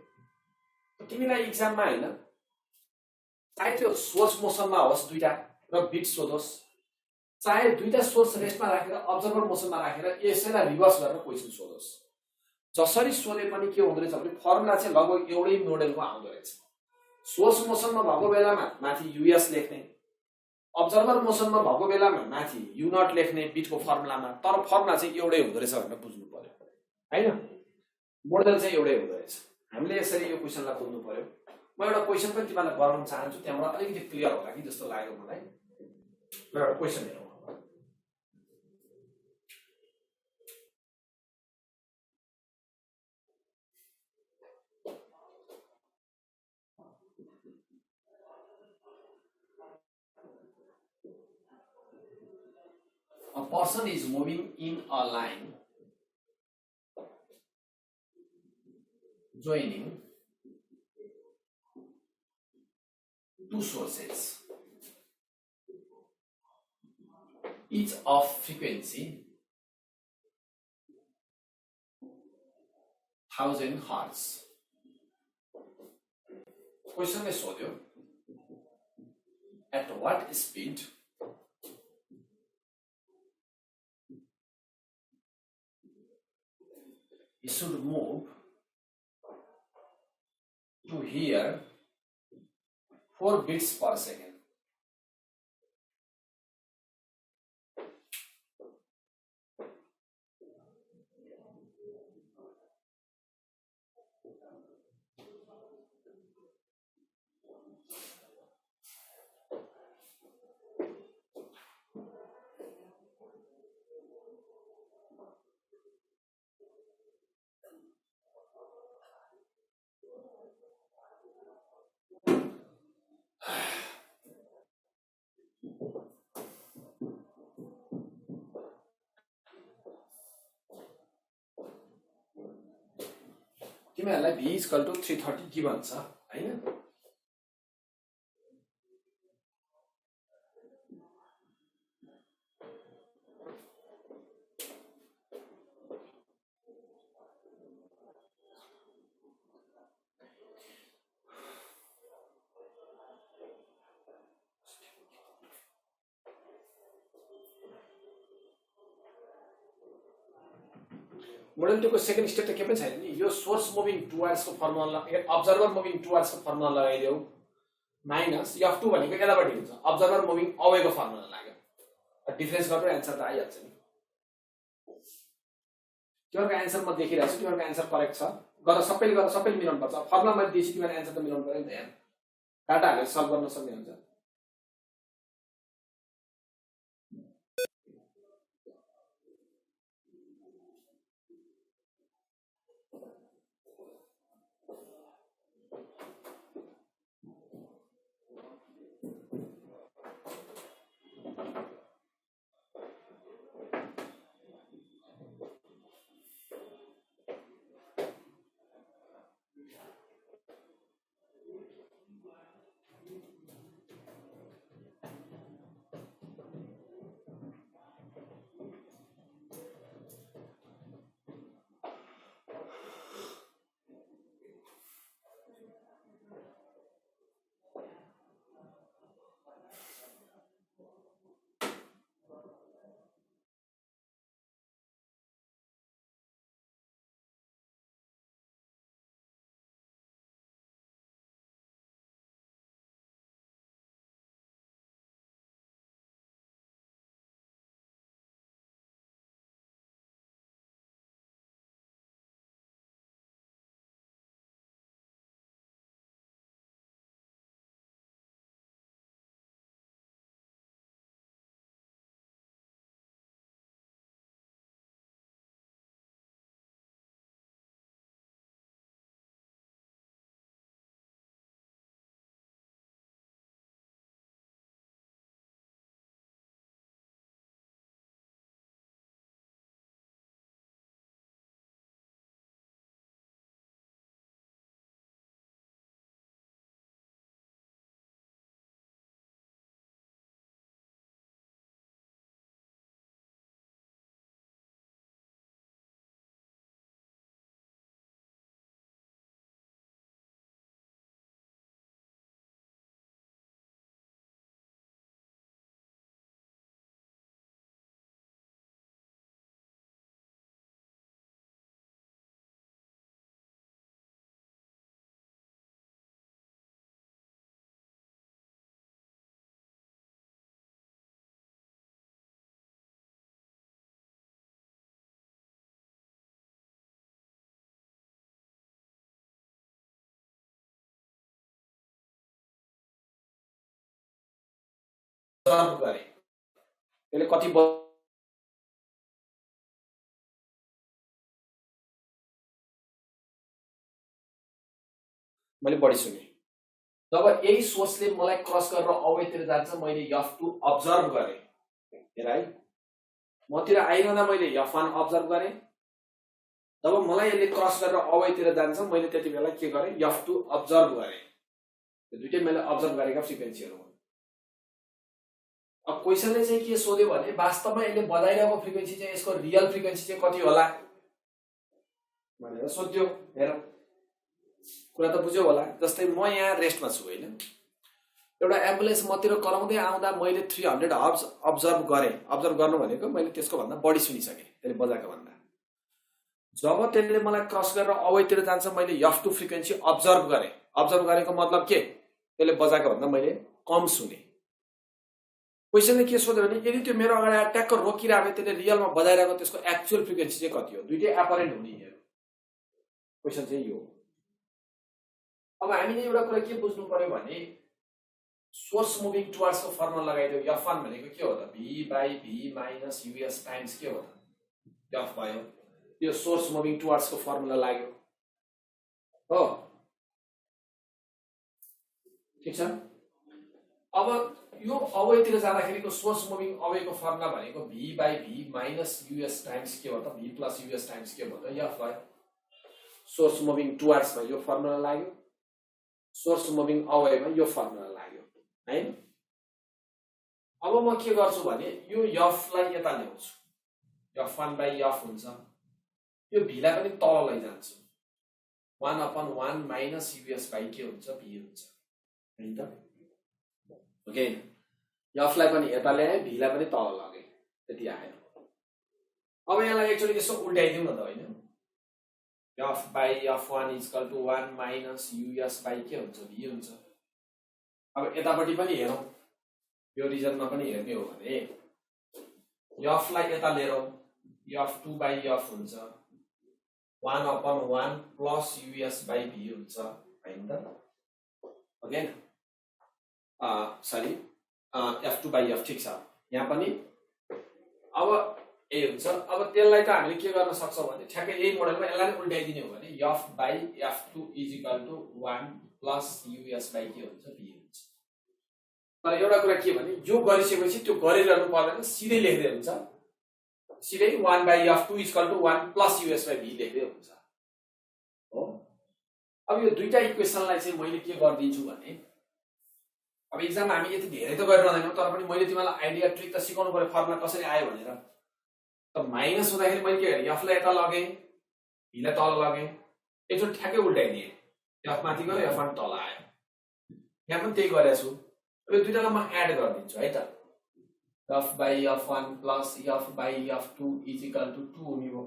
तिमीलाई एक्जाममा हैन चाहे त्यो सोर्स मोसनमा होस् दुईटा र बिट सोधोस्, चाहे दुईटा सोर्स रेस्टमा राखेर अब्जर्भर मोसनमा राखेर यसैलाई रिभर्स गरेर क्वेसन सोधोस्, जसरी सोधे पनि के हुँदो रहेछ भने फर्मुला चाहिँ लगभग एउटै मोडेलको आउँदो रहेछ। सोर्स मोसनमा भएको बेलामा माथि यूएस लेख्ने, अब्जर्भर मोसनमा भएको बेलामा माथि यु नट लेख्ने बिटको फर्मुलामा, तर फर्मुला चाहिँ एउटै हुँदो रहेछ भनेर बुझ्नु पर्यो, हैन। मोडल चाहिँ एउटै हुँदो रहेछ। हामीले यसरी यो क्वेसनलाई बुझ्नु पर्यो। म एउटा क्वेसन पनि तिमीलाई गराउन चाहन्छु, त्यहाँबाट अलिकति क्लियर होला कि जस्तो लाग्यो मलाई। म एउटा क्वेसन हेरौँ। A person is moving in a line joining two sources, each of frequency 1000 Hz. Question में सोध्यो, at what speed you should move to hear 4 beats per second. तिमीहरूलाई v इक्वल टु 330 गिभन छ हैन। Model 2 को second step त के पनि छैन नि, यो सोर्स मुभिङ टुवर्ड्स को फर्मुला अब्जर्भर मुभिङ टुवर्ड्स को फर्मुला लगाइदेऊ माइनस f2 भनेको यतापट्टि हुन्छ, अब्जर्भर मुभिङ अवे को फर्मुला लाग्यो, डिफरेन्स गरेर एन्सर त आइहाल्छ नि। तिमीहरुको एन्सर म देखिरहेको छु, तिमीहरुको एन्सर करेक्ट छ, सबैले मिलाउनु पर्छ। फर्मुला मैले दिएपछि तिमीहरुले एन्सर त मिलाउनु पर्यो नि त यार, डाटा हालेर सल्भ गर्न सक्ने हुन्छ। सर्भ गरे त्यसले कति मैले बढी सुने। जब यही सोर्सले मलाई क्रस गरेर अवेतिर जान्छ, मैले f2 अब्जर्भ गरे हेर है, मतिर आइरहँदा मैले f1 अब्जर्भ गरे, जब मलाई यसले क्रस गरेर अवेतिर जान्छ मैले त्यति बेला के गरे f2 अब्जर्भ गरे। यो दुईटै मैले अब्जर्भ गरेका फ्रिक्वेन्सीहरु हुन्। अब क्वेशनले चाहिँ के सोध्यो भने वास्तवमा यसले बजाइरहेको फ्रिक्वेन्सी चाहिँ यसको रियल फ्रिक्वेन्सी चाहिँ कति होला भनेर सोध्यो। हेर कुरा त बुझ्यौ होला। जस्तै म यहाँ रेस्टमा छु हैन, एउटा एम्बुलेन्स मतिर कराउँदै आउँदा मैले 300 हर्ट्ज अब्जर्भ गरे। अब्जर्भ गर्नु भनेको मैले त्यसको भन्दा बढी सुनिसके त्यसले बजाएको भन्दा। जब त्यसले मलाई क्रस गरेर अवेतिर जान्छ मैले f2 फ्रिक्वेन्सी अब्जर्भ गरे। अब्जर्भ गरेको मतलब के, त्यसले बजाएको भन्दा मैले कम सुने। क्वेशनले के सोध्यो भने यदि त्यो मेरो अगाडि ट्याक्क रोकिरहेको त्यसले रियलमा बजाइरहेको त्यसको एक्चुअल फ्रिक्वेन्सी चाहिँ कति हो। दुईटै एपरेन्ट हुने हेर। क्वेशन चाहिँ यो। अब हामीले एउटा कुरा के बुझ्नु पर्यो भने सोर्स मुभिङ टुवर्ड्स को फर्मुला लगाइदियो। f1 भनेको के हो त, v/v माइनस us टाइम्स के हो त f भयो। यो सोर्स मुभिङ टुवर्ड्स को फर्मुला लाग्यो हो, ठीक छ। अब यो अवेतिर जाँदाखेरिको सोर्स मुभिङ अवेको फर्मुला भनेको v/v माइनस us टाइम्स के हो त, v प्लस us टाइम्स के हो त f भयो। सोर्स मुभिङ टुवर्ड्समा यो फर्मुला लाग्यो, सोर्स मुभिङ अवेमा यो फर्मुला लाग्यो हैन। अब म के गर्छु भने यो एफलाई यता ल्याउँछु, f1/f हुन्छ, यो भीलाई पनि तल लैजान्छु, 1/1 माइनस यूएस बाइ के हुन्छ, भी हुन्छ हैन त। ओके, एफलाई पनि यता ल्याए, भीलाई पनि तल लगे, त्यति आयो। अब यसलाई एक्चुअली यसो उल्टाइदिउँ न त हैन, f/f1 = 1 माइनस यूएस बाइ के हुन्छ, भी हुन्छ। अब यतापट्टि पनि हेरौँ, यो रिजनमा पनि हेर्ने हो भने एफलाई यता लिएर f2/f हुन्छ, 1/1 प्लस यूएस बाइ भी हुन्छ हैन त। ओके न, सरी f2/f ठिक छ, यहाँ पनि अब ए हुन्छ। अब त्यसलाई त हामीले के गर्न सक्छौँ भने ठ्याक्कै यही मोडलमा यसलाई नै उल्टाइदिने हो भने f/f2 = 1 प्लस यूएस बाइ के हुन्छ, भी हुन्छ। तर एउटा कुरा के भने यो गरिसकेपछि त्यो गरिरहनु पर्दैन, सिधै लेख्दै हुन्छ, सिधै 1/f2 = 1 प्लस यूएस बाइ भी लेख्दै हुन्छ हो। अब यो दुईटा इक्वेसनलाई चाहिँ मैले के गर्दिन्छु भने, अब एक्जाममा हामी यति धेरै त गरिरहँदैनौँ, तर पनि मैले तिमीलाई आइडिया ट्रिक त सिकाउनु पर्यो फर्मुला कसरी आयो भनेर। त माइनस हुँदाखेरि मैले के गरेँ, एफलाई यता लगेँ, भीलाई तल लगेँ, एकचोटि ठ्याक्कै उल्टाइदिएँ, एफ माथि गयो, f1 तल आयो। यहाँ पनि त्यही गरेको छु। यो दुईटालाई म एड गरिदिन्छु है त, f/f1 प्लस f/f2 = 2 हुने भयो,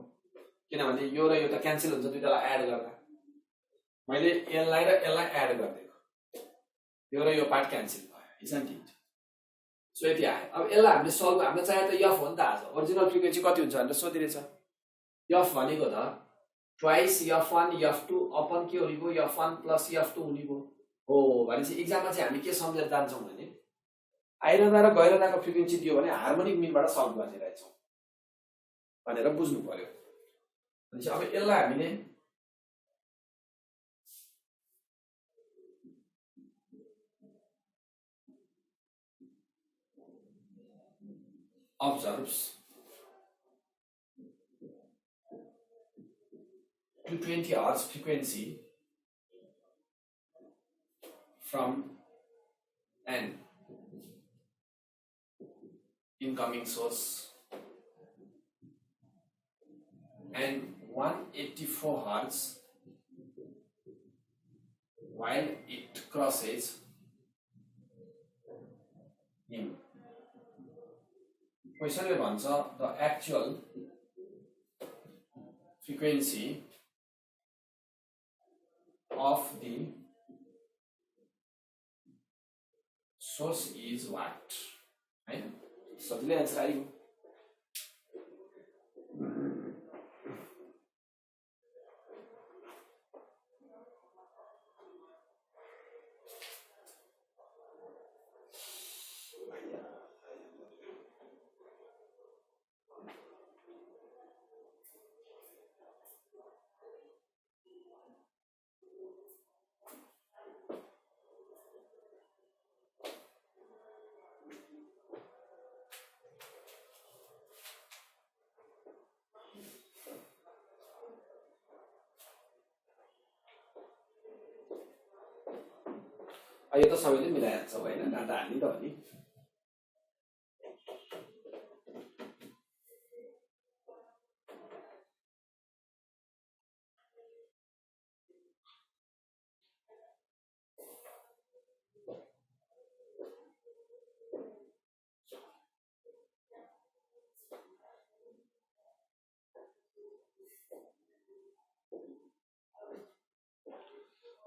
किनभने यो र यो त क्यान्सल हुन्छ दुईटालाई एड गर्दा। मैले यसलाई र यसलाई एड गरिदिएको, यो र यो पार्ट क्यान्सल भयो, इजन्ट इट। सो यति आयो। अब यसलाई हामीले सल्भ, हामीले चाहे त एफ हो नि त, आज ओरिजिनल फ्रिक्वेन्सी कति हुन्छ भनेर सोधिरहेछ। एफ भनेको त ट्वाइस f1 f2 अपन के हुने भयो, f1 प्लस f2 हुने भयो हो। भनेपछि एक्जाममा चाहिँ हामी के सम्झेर जान्छौँ भने आइरहँदा र गइरहँदाको फ्रिक्वेन्सी दियो भने हार्मोनिक मिनबाट सल्भ गरिरहेछौँ भनेर बुझ्नु पर्यो। भनेपछि अब यसलाई हामीले observes 220 Hz frequency from an incoming source and 184 Hz while it crosses him. Question भन्छ the actual frequency of the source is what? हैन, सजिलै आन्सर आइगयो। यो त सबैले मिलाइहाल्छौ हैन, डाटा हाल्ने त हो नि।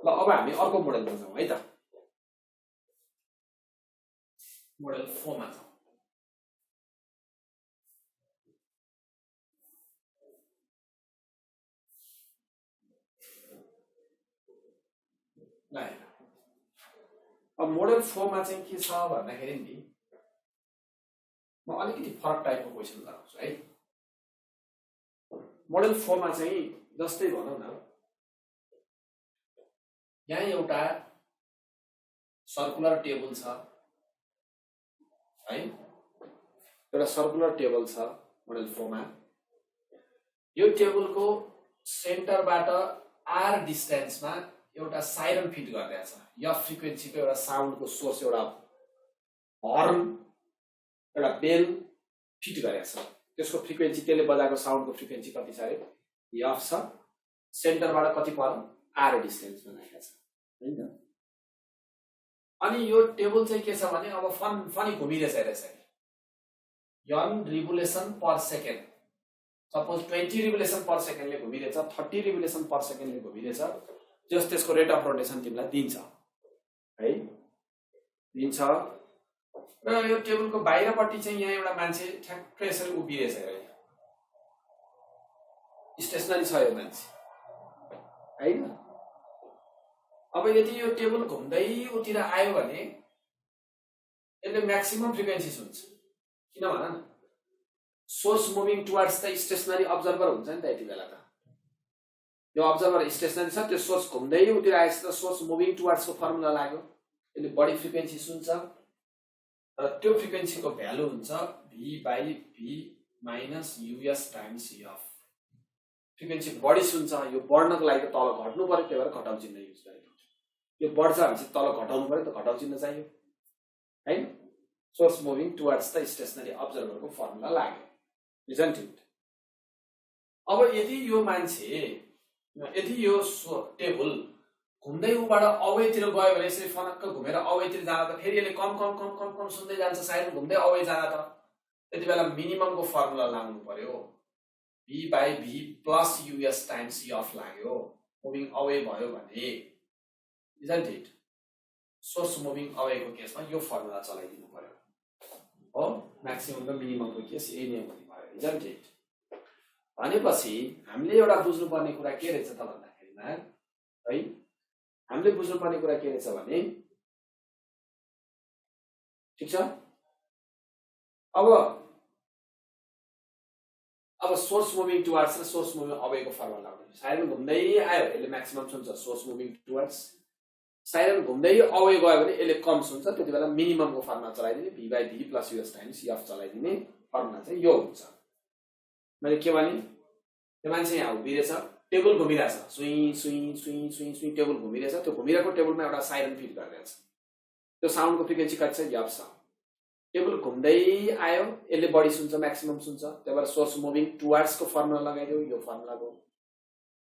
ल अब हामी अर्को मोडलमा जाउँ है त, मोडल 4 मा जाउँ। ल अब मोडल 4 मा चाहिँ के छ भन्दाखेरि नि, म अलिकति फरक टाइपको क्वेशन गराउँछु है। मोडल 4 मा चाहिँ जस्तै भनौँ न, यहाँ एउटा सर्कुलर टेबल छ है, एउटा सर्कुलर टेबल छ मोडल 4 मा। यो टेबलको सेन्टरबाट आर डिस्टेन्समा एउटा साइरन फिट गरिरहेछ। यफ फ्रिक्वेन्सीको एउटा साउन्डको सोर्स, एउटा हर्न, एउटा बेल फिट गरेको छ। त्यसको फ्रिक्वेन्सी, त्यसले बजाएको साउन्डको फ्रिक्वेन्सी कति छ अरे? यफ छ। सेन्टरबाट कति पर? आर डिस्टेन्समा राखेको छ हैन त। अनि यो टेबल चाहिँ के छ भने अब फनी घुमिरहेछ रहेछ। N revolution per second, suppose 20 revolution per सेकेन्डले घुमिरहेछ, 30 रिभोल्युसन पर सेकेन्डले घुमिरहेछ, जस त्यसको रेट अफ रोटेसन तिमीलाई दिन्छ है, दिन्छ। र यो टेबलको बाहिरपट्टि चाहिँ यहाँ एउटा मान्छे ठ्याक्कै यसरी उभिरहेछ है, स्टेसनरी छ यो मान्छे हैन। अब यदि यो टेबल घुम्दै उतिर आयो भने यसले म्याक्सिमम फ्रिक्वेन्सी सुन्छ। किन भन न, source moving towards the stationery observer हुन्छ नि त। यति बेला त यो अब्जर्भर स्टेसनरी छ, त्यो सोर्स घुम्दै उतिर आएछ त सोर्स मुभिङ टुवर्ड्सको फर्मुला लाग्यो, यसले बढी फ्रिक्वेन्सी सुन्छ र त्यो फ्रिक्वेन्सीको भ्यालु हुन्छ v/v minus US times F. Frequency बढी सुन्छ, यो बढ्नको लागि त तल घट्नु पर्यो, त्यही भएर घटाउ चिन्ह युज गरेको। यो बढ्छ भने चाहिँ तल घटाउनु पर्यो, त घटाउ चिन्ह चाहियो हैन। Source moving towards the stationary अब्जर्भरको फर्मुला लाग्यो, इजन्ट इट। अब यदि यो मान्छे, यदि यो टेबल घुम्दै उबाट अवेतिर गयो भने, यसरी फनक्क घुमेर अवेतिर जाँदा त फेरि यसले कम कम कम कम कम सुन्दै जान्छ। साइरन घुम्दै अवे जाँदा त त्यति बेला मिनिममको फर्मुला लाग्नु पर्यो, v/v plus U S times F लाग्यो। मुभिङ अवे भयो भने, इजन्ट इट। सोर्स मुभिङ अवेको केसमा यो फर्मुला चलाइदिनु पर्यो हो। म्याक्सिमम र मिनिममको केस यही नै हुने भयो, इजन्ट इट। भनेपछि हामीले एउटा बुझ्नुपर्ने कुरा के रहेछ त भन्दाखेरिमा है, हामीले बुझ्नुपर्ने कुरा के रहेछ भने, ठिक छ, अब सोर्स मुभिङ टुवर्ड्स र सोर्स मुभिङ अवेको फर्मुला लाग्यो। साइरन घुम्दै आयो यसले म्याक्सिमम सुन्छ, सोर्स मुभिङ टुवर्ड्स। साइरन घुम्दै अवे गयो भने यसले कम सुन्छ, त्यति बेला मिनिममको फर्मुला चलाइदिने, v/v plus U S times F चलाइदिने फर्मुला चाहिँ यो हुन्छ। मैले के भने, त्यो मान्छे यहाँ उभिरहेछ, टेबल घुमिरहेछ, सुई सुई सुई सुई सुई टेबल घुमिरहेछ। त्यो घुमिरहेको टेबलमा एउटा साइरन फिट गरिरहेछ, त्यो साउन्डको फ्रिक्वेन्सी कति छ? एफ छ। टेबल घुम्दै आयो, यसले बढी सुन्छ, म्याक्सिमम सुन्छ, त्यही भएर सोर्स मुभिङ टुवर्ड्सको फर्मुला लगाइदियो, यो फर्मुलाको।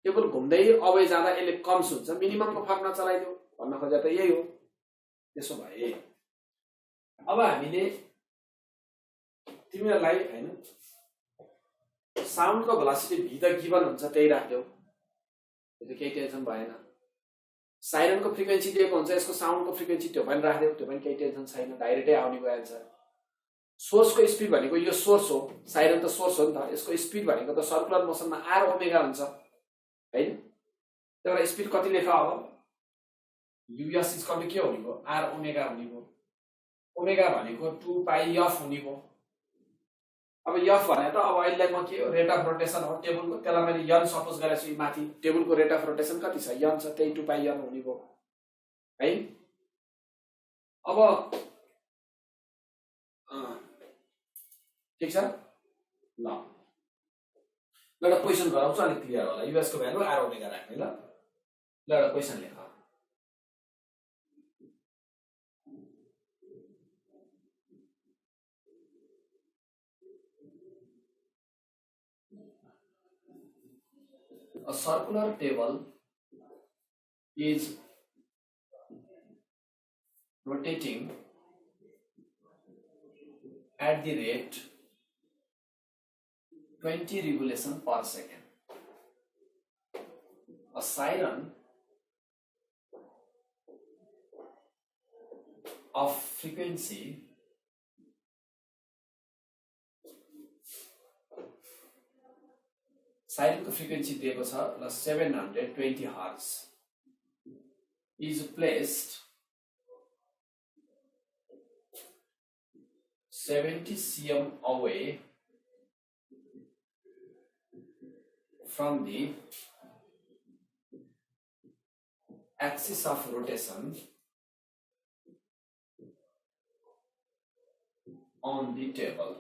टेबल घुम्दै अवे जाँदा यसले कम सुन्छ, मिनिममको फर्मुला चलाइदियो, भन्न खोजे त यही हो। त्यसो भए अब हामीले तिमीहरूलाई हैन साउन्डको भेलोसिटी v त गिभन हुन्छ, त्यही राख्यौ, त्यो केही टेन्सन भएन। साइरनको फ्रिक्वेन्सी दिएको हुन्छ, यसको साउन्डको फ्रिक्वेन्सी त्यो पनि राख्दियो, त्यो पनि केही टेन्सन छैन, डाइरेक्टै आउने गयो आन्सर। सोर्सको स्पिड भनेको यो सोर्स हो, साइरन त सोर्स हो नि त, यसको स्पिड भनेको त सर्कुलर मोसनमा आर ओमेगा हुन्छ हैन। त्यही भएर स्पिड कति लेख अब? यूएस इज कम टु के हुने भयो? आर ओमेगा हुने भयो। ओमेगा भनेको 2 पाई एफ हुने भयो। अब एफ भने त अब अहिले म के हो, रेट अफ रोटेसन हो टेबलको, त्यसलाई मैले यन सपोज गरेको छु। माथि टेबलको रेट अफ रोटेसन कति छ? यन छ, त्यही 2 पाई यन हुने भयो है। अब ठिक छ ल, एउटा क्वेसन गराउँछु, अलिक क्लियर होला। यूएस को भ्यालु आर ओमेगा राख्ने ल। एउटा क्वेसन लेख। A circular table is rotating at the rate 20 revolution per second. A siren of frequency साइरनको फ्रिक्वेन्सी दिएको छ र 720 hertz is placed 70 cm away from the axis of rotation on the table.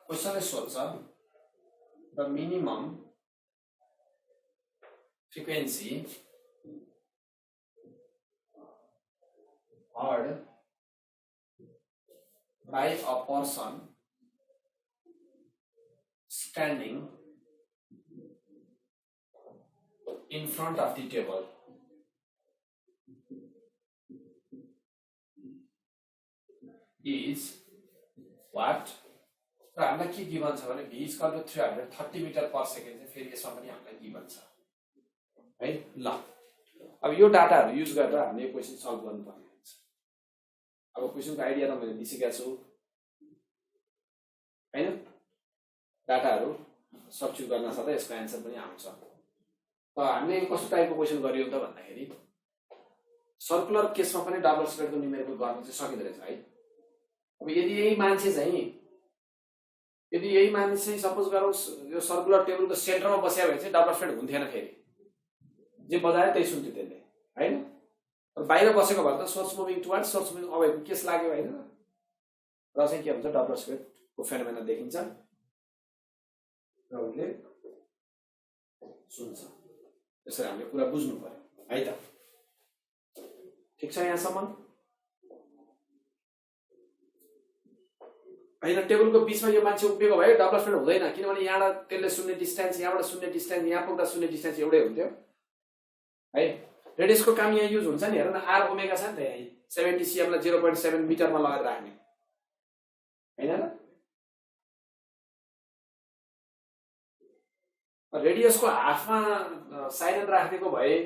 Question is the minimum frequency heard by a person standing in front of the table is what? र हामीलाई के given छ भने v is equal to 330 metre per second चाहिँ फेरि यसमा पनि हामीलाई गिभन छ है। ल अब यो डाटाहरू युज गरेर हामीले क्वेसन सल्भ गर्नुपर्ने हुन्छ। अब क्वेसनको आइडिया त मैले दिइसकेको छु हैन, डाटाहरू सब्स्टिट्युट गर्न सक्दा यसको एन्सर पनि आउँछ। त हामीले कस्तो टाइपको क्वेसन गरियो त भन्दाखेरि सर्कुलर केसमा पनि डबल स्क्वायरको न्युमेरिकल गर्न चाहिँ सकिँदो रहेछ है। अब यदि यही मान्छे चाहिँ सपोज गरौँ यो सर्कुलर टेबलको सेन्टरमा बस्या भए चाहिँ डबल स्क्वायर हुन्थेन, फेरि जे बजायो त्यही सुन्थ्यो त्यसले हैन। बाहिर बसेको भए त source moving towards source moving अवेको केस लाग्यो हैन, र चाहिँ के हुन्छ डबल स्क्वायरको फेनोमेना देखिन्छ र उसले सुन्छ। त्यसरी हामीले कुरा बुझ्नु पर्यो है त। ठिक छ यहाँसम्म हैन। टेबलको बीचमा यो मान्छे उभिएको भए डबल स्क्वायर हुँदैन, किनभने यहाँबाट त्यसले सुन्ने डिस्टेन्स, यहाँबाट सुन्ने डिस्टेन्स, यहाँ पुग्दा सुन्ने डिस्टेन्स एउटै हुन्थ्यो है। रेडियसको काम यहाँ युज हुन्छ नि, हेर न आर ओमेगा छ नि त, यहाँ 70 cm लाई 0.7 मिटरमा लगाएर राख्ने हैन र। रेडियसको हाफमा साइनन राखिदिएको भए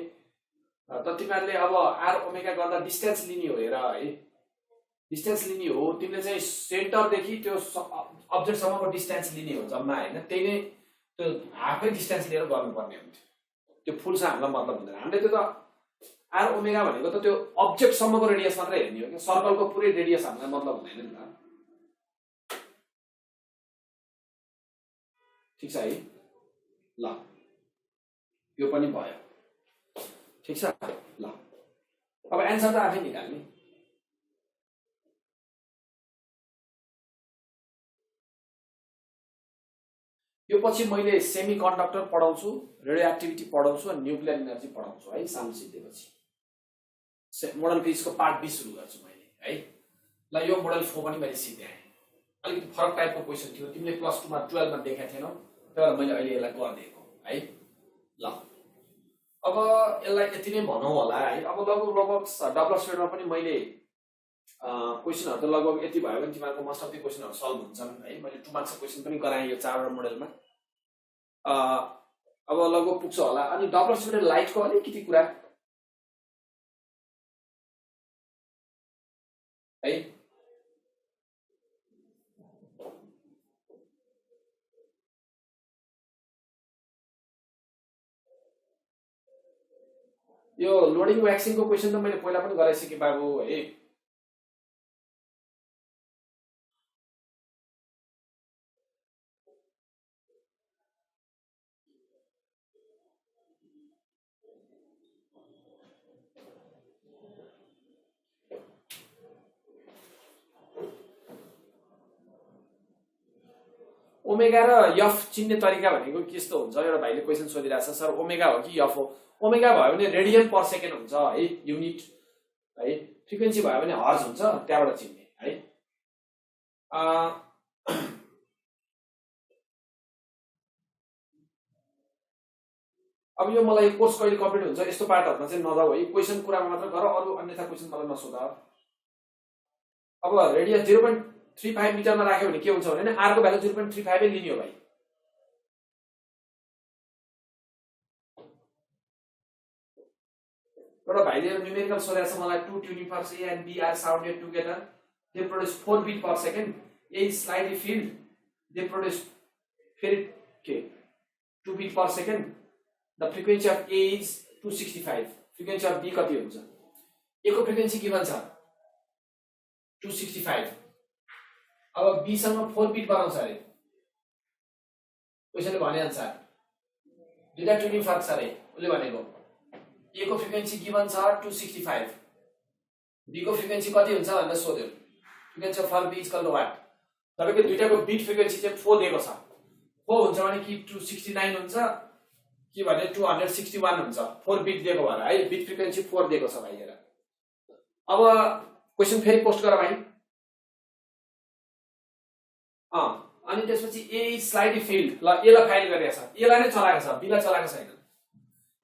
त तिमीहरूले अब आर ओमेगा गर्दा डिस्टेन्स लिने हो, हेर है डिस्टेन्स लिने हो। तिमीले चाहिँ सेन्टरदेखि त्यो अब्जेक्टसम्मको डिस्टेन्स लिने हो जम्मा हैन, त्यही नै त्यो हाफै डिस्टेन्स लिएर गर्नुपर्ने हुन्थ्यो। त्यो फुलसँग हामीलाई मतलब हुँदैन। हामीले त्यो त आर ओमेगा भनेको त त्यो अब्जेक्टसम्मको रेडियस मात्रै हेर्ने हो कि सर्कलको पुरै रेडियस हामीलाई मतलब हुँदैन नि त। ठिक छ है। ल यो पनि भयो, ठिक छ। ल अब एन्सर त आफै निकाल्ने। यो पछि मैले सेमी कन्डक्टर पढाउँछु, रेडियो एक्टिभिटी पढाउँछु अनि न्युक्लियर इनर्जी पढाउँछु है। साउन्ड सिद्धेपछि मोडल फिजिक्सको पार्ट 20 सुरु गर्छु मैले है। ल यो मोडल 4 पनि मैले सिद्ध्याएँ। अलिकति फरक टाइपको क्वेसन थियो, तिमीले प्लस 2 मा 12 मा देखेका थिएनौ, तर मैले अहिले यसलाई गरिदिएको है। ल अब यसलाई यति नै भनौँ होला है। अब लगभग डबल स्क्वायरमा पनि मैले क्वेसनहरु त लगभग यति भयो भने तिमीहरूको मोस्ट अफ द क्वेसनहरु सल्भ हुन्छन् है। मैले 2 मार्क्सको क्वेसन पनि गराएँ यो 4 वटा मोडलमा। अब लगभग पुग्छ होला। अनि डबल स्क्वायर लाइटको अलिकति कुरा है। यो लोडिङ वैक्सिङको क्वेसन त मैले पहिला पनि गराइसके बाबु है। ओमेगा र एफ चिन्ने तरिका भनेको कस्तो हुन्छ? एउटा भाइले क्वेसन सोधिरहेछ, सर ओमेगा हो कि एफ हो? ओमेगा भयो भने रेडियन पर सेकेन्ड हुन्छ है, युनिट है। फ्रिक्वेन्सी भयो भने हर्ज हुन्छ, त्यहाँबाट चिन्ने है। अब यो मलाई कोर्स कहिले कम्प्लिट हुन्छ यस्तो पार्टहरुमा चाहिँ नजाऊ है। क्वेसन कुरामा मात्र गर, अरु अन्यथा क्वेसन मलाई नसोध। अब रेडियस 0.35 मिटरमा राख्यो भने के हुन्छ भने आर को भ्यालु 0.35 लिने हो भाइ। एउटा भाइले न्युमेरिकल सोधेको छ मलाई, 2 tuning forks A and B are sounded together, they produce 4 beat per second, A is slightly filled, they produce के 2 beat per second, the frequency of A is 265, frequency of B कति हुन्छ? A को frequency given छ 265। अब B सँग 4 beet बनाउँछ अरे क्वेशनले भने अनुसार। दुईटा ट्युनिङ फर्क छ अरे उले भनेको। A को फ्रिक्वेन्सी गिभन छ 265, B को फ्रिक्वेन्सी कति हुन्छ भनेर सोध्यो। Frequency of B equal to what? तपाईको दुईटाको बिट फ्रिक्वेन्सी चाहिँ 4 दिएको छ। 4 हुन्छ भने कि 269 हुन्छ के भने 261 हुन्छ 4 बिट दिएको भएर है बिट फ्रिक्वेन्सी 4 दिएको छ भाइ हेर अब क्वेशन फेरि पोस्ट गर भाइ अनि त्यसपछि ए स्लाइडी फिल्ड ल ए लाई फाइल गरेको छ ए लाई नै चलाएको छ बी लाई चलाएको छैन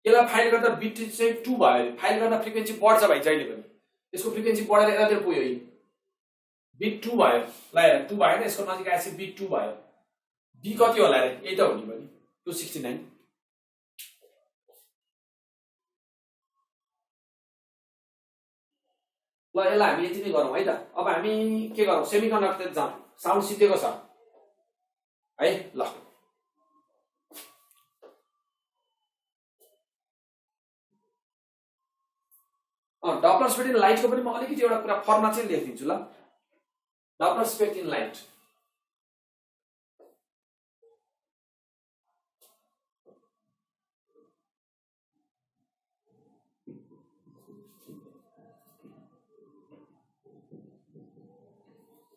ए लाई फाइल गर्दा बिट चाहिँ 2 भयो फाइल गर्दा फ्रिक्वेन्सी बढ्छ भाइ जहिले पनि यसको फ्रिक्वेन्सी बढेर यतातिर पुग्यो है बिट 2 भयो ल हेर 2 भयो नि यसको नजिक आएपछि बिट 2 भयो बी कति होला रे यही त हो नि पनि 269 ल यसलाई हामी यति नै गरौँ है त अब हामी के गरौँ सेमिकन्डक्टर जाउँ साउन्ड सिद्धेको छ है ल डपलर स्पेक्ट इन लाइटको पनि म अलिकति एउटा कुरा फर्मुला चाहिँ लेखिदिन्छु ल डपलर स्पेक्ट इन लाइट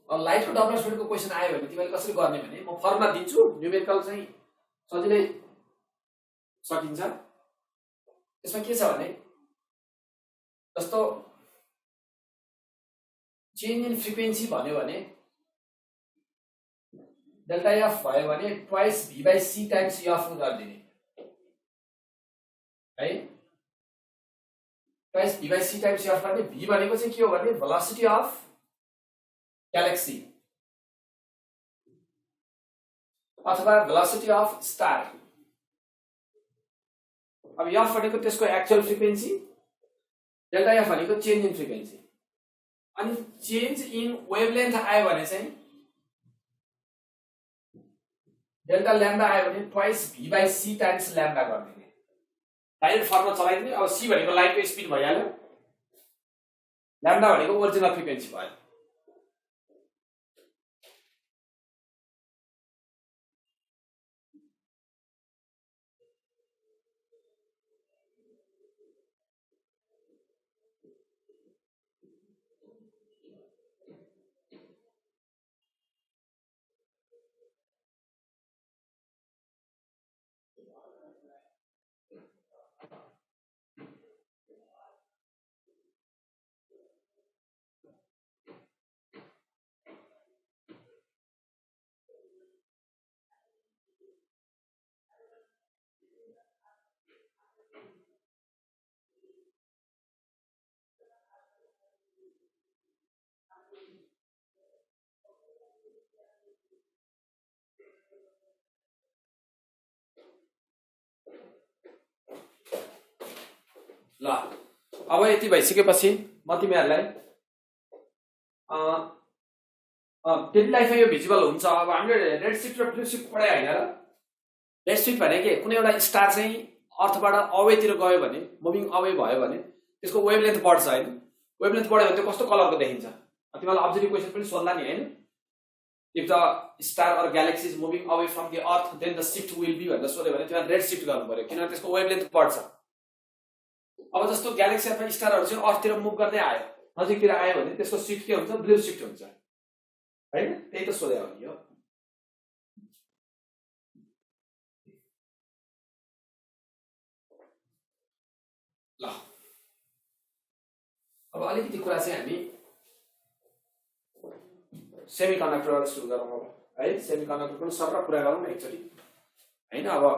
लाइटको डपलर स्पेक्टको क्वेसन आयो भने तिमीले कसरी गर्ने भने म फर्मुला दिन्छु न्युमेरिकल चाहिँ सजिलै सकिन्छ यसमा के छ भने जस्तो चेन्ज इन फ्रिक्वेन्सी भन्यो भने डेल्टा एफ भयो भने twice V by C times F गरिदिने है twice V by C times F गर्ने भी भनेको चाहिँ के हो भने भेलोसिटी अफ ग्यालेक्सी अथवा भेलोसिटी अफ स्टार अब एफ भनेको त्यसको एक्चुअल फ्रिक्वेन्सी डेल्टा एफ भनेको चेन्ज इन फ्रिक्वेन्सी अनि चेन्ज इन वेभलेन्थ आयो भने चाहिँ डेल्टा ल्याम्डा आयो भने twice V by C times lambda गरिदिने डाइरेक्ट फर्मुला चलाइदिने अब सी भनेको लाइटको स्पिड भइहाल्यो ल्याम्डा भनेको ओरिजिनल फ्रिक्वेन्सी भयो ल अब यति भइसकेपछि म तिमीहरूलाई डेली लाइफमा यो भिजिबल हुन्छ अब हामीले रेड सिफ्ट र ब्लू सिफ्ट पढायो होइन र रेड सिफ्ट भने के कुनै एउटा स्टार चाहिँ अर्थबाट अवेतिर गयो भने मुभिङ अवे भयो भने त्यसको वेभलेन्थ बढ्छ होइन वेभलेन्थ बढ्यो भने त्यो कस्तो कलरको देखिन्छ तिमीलाई अब्जेक्टिभ क्वेसन पनि सोध्ला नि होइन if the star or galaxy is moving away from the earth then the shift will be भनेर सोध्यो भने तिमीलाई रेड सिफ्ट गर्नु पर्यो किनभने त्यसको वेभलेन्थ बढ्छ अब जस्तो ग्यालेक्सी अथवा स्टारहरू चाहिँ अर्थतिर मुभ गर्दै आयो नजिकतिर आयो भने त्यसको सिफ्ट के हुन्छ ब्लू सिफ्ट हुन्छ होइन त्यही त सोधे हो नि यो ल अब अलिकति कुरा चाहिँ हामी सेमिकन्डक्टरबाट सुरु गरौँ अब है सेमिकन्डक्टर पनि सरर कुरा गरौँ न एकचोटि होइन अब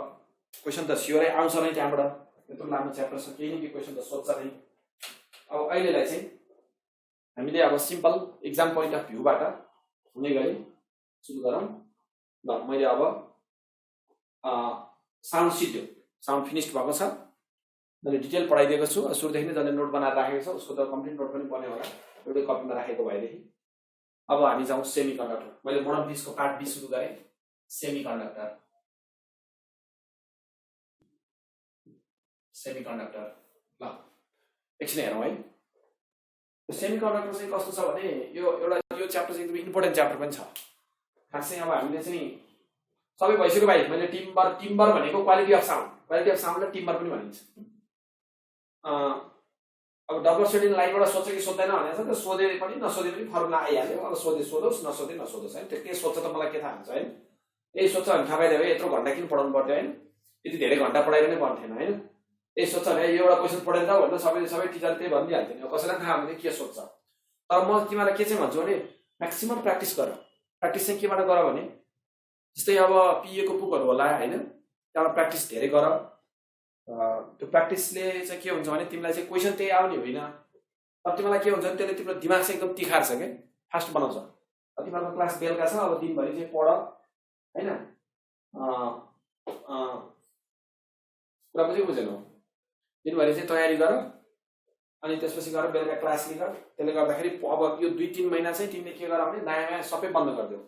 क्वेसन त स्योरै आउँछ नै त्यहाँबाट त्यत्रो लामो च्याप्टर छ केही न केही क्वेसन त सोध्छ नै अब अहिलेलाई चाहिँ हामीले अब सिम्पल एक्जाम पोइन्ट अफ भ्यूबाट हुने गरी सुरु गरौँ ल मैले अब साउन्ड सिद्यो साउन्ड फिनिस्ड भएको छ मैले डिटेल पढाइदिएको छु सुरुदेखि नै जसले नोट बनाएर राखेको छ उसको त कम्प्लिट नोट पनि बन्यो होला एउटै कपीमा राखेको भएदेखि अब हामी जाउँ सेमिकन्डक्टर मैले मोडर्न फिजिक्सको पार्ट बी सुरु गरेँ सेमिकन्डक्टर ल एकछिन हेरौँ है सेमिकन्डक्टर चाहिँ कस्तो छ भने यो च्याप्टर चाहिँ एकदमै इम्पोर्टेन्ट च्याप्टर पनि छ खास चाहिँ अब हामीले चाहिँ सबै भइसक्यो भाइ मैले टिम्बर भनेको क्वालिटी अफ साउन्डलाई टिम्बर पनि भनिन्छ अब डबल स्पेक्ट लाइटबाट सोध्छ कि सोध्दैन भनेर छ त्यो सोधे पनि नसोधे पनि फर्मुला आइहाल्यो अब सोधे सोधोस् नसोधे नसोधोस् होइन त्यो के सोध्छ त मलाई के थाहा हुन्छ होइन यही सोध्छ भने थाहा पाइदियो यत्रो घन्टा किन पढाउनु पर्थ्यो होइन यति धेरै घन्टा पढाइ पनि पर्थेन होइन। त्यही सोध्छ भने एउटा क्वेसन पढेर जाऊ भनेर सबै टिचर त्यही भनिदिइहाल्थ्यो नि। कसैलाई थाहा हुँदैन के सोध्छ। तर म तिमीलाई के चाहिँ भन्छु भने म्याक्सिमम प्र्याक्टिस गर। प्र्याक्टिस चाहिँ केबाट गर भने जस्तै अब पिएको बुकहरू होला होइन, त्यहाँबाट प्र्याक्टिस धेरै गर। त्यो प्र्याक्टिसले चाहिँ के हुन्छ भने तिमीलाई चाहिँ क्वेसन त्यही आउने होइन, अब तिमीलाई के हुन्छ भने त्यसले तिम्रो दिमाग चाहिँ एकदम तिखार्छ क्या, फास्ट बनाउँछ। तिमीहरूको क्लास बेलुका छ, अब दिनभरि चाहिँ पढ होइन। कुरा बुझेनौ? दिनभरि चाहिँ तयारी गर अनि त्यसपछि गएर बेलुका क्लास लिएर। त्यसले गर्दाखेरि अब यो 2-3 महिना चाहिँ तिमीले के गर भने नयाँ नयाँ सबै बन्द गरिदेऊ,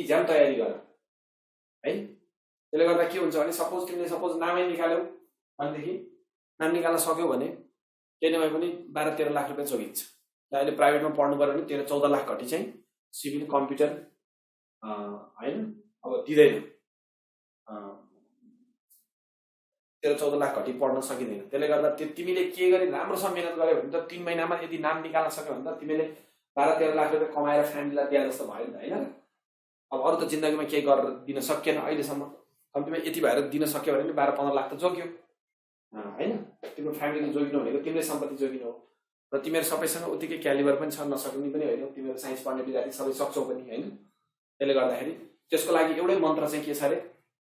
झ्याम तयारी गर है। त्यसले गर्दा के हुन्छ भने तिमीले सपोज नामै निकाल्यौ भनेदेखि नाम निकाल्न सक्यौ भने केही नभए पनि 12-13 लाख रुपियाँ जोगिन्छ। अहिले प्राइभेटमा पढ्नु पऱ्यो भने 13-14 लाख घटी चाहिँ सिभिल कम्प्युटर होइन अब दिँदैन। 13-14 लाख घटी पढ्न सकिँदैन। त्यसले गर्दा तिमीले के गरे राम्रोसँग मिहिनेत गर्यो भने त 3 महिनामा यदि नाम निकाल्न सक्यो भने त तिमीले 12-13 लाख रुपियाँ कमाएर फ्यामिलीलाई दिए जस्तो भयो नि त होइन। अब अरू त जिन्दगीमा केही गरेर दिन सकिएन अहिलेसम्म, कम्तीमा यति भएर दिन सक्यो भने 12-15 लाख त जोग्यो होइन। तिम्रो फ्यामिलीले जोगिनु भनेको तिमीले सम्पत्ति जोगिनु हो र तिमीहरू सबैसँग उत्तिकै क्यालिबर पनि छ, नसक्ने पनि होइन। तिमीहरू साइन्स पढ्ने विद्यार्थी सबै सक्छौ पनि होइन। त्यसले गर्दाखेरि त्यसको लागि एउटै मन्त्र चाहिँ के छ अरे,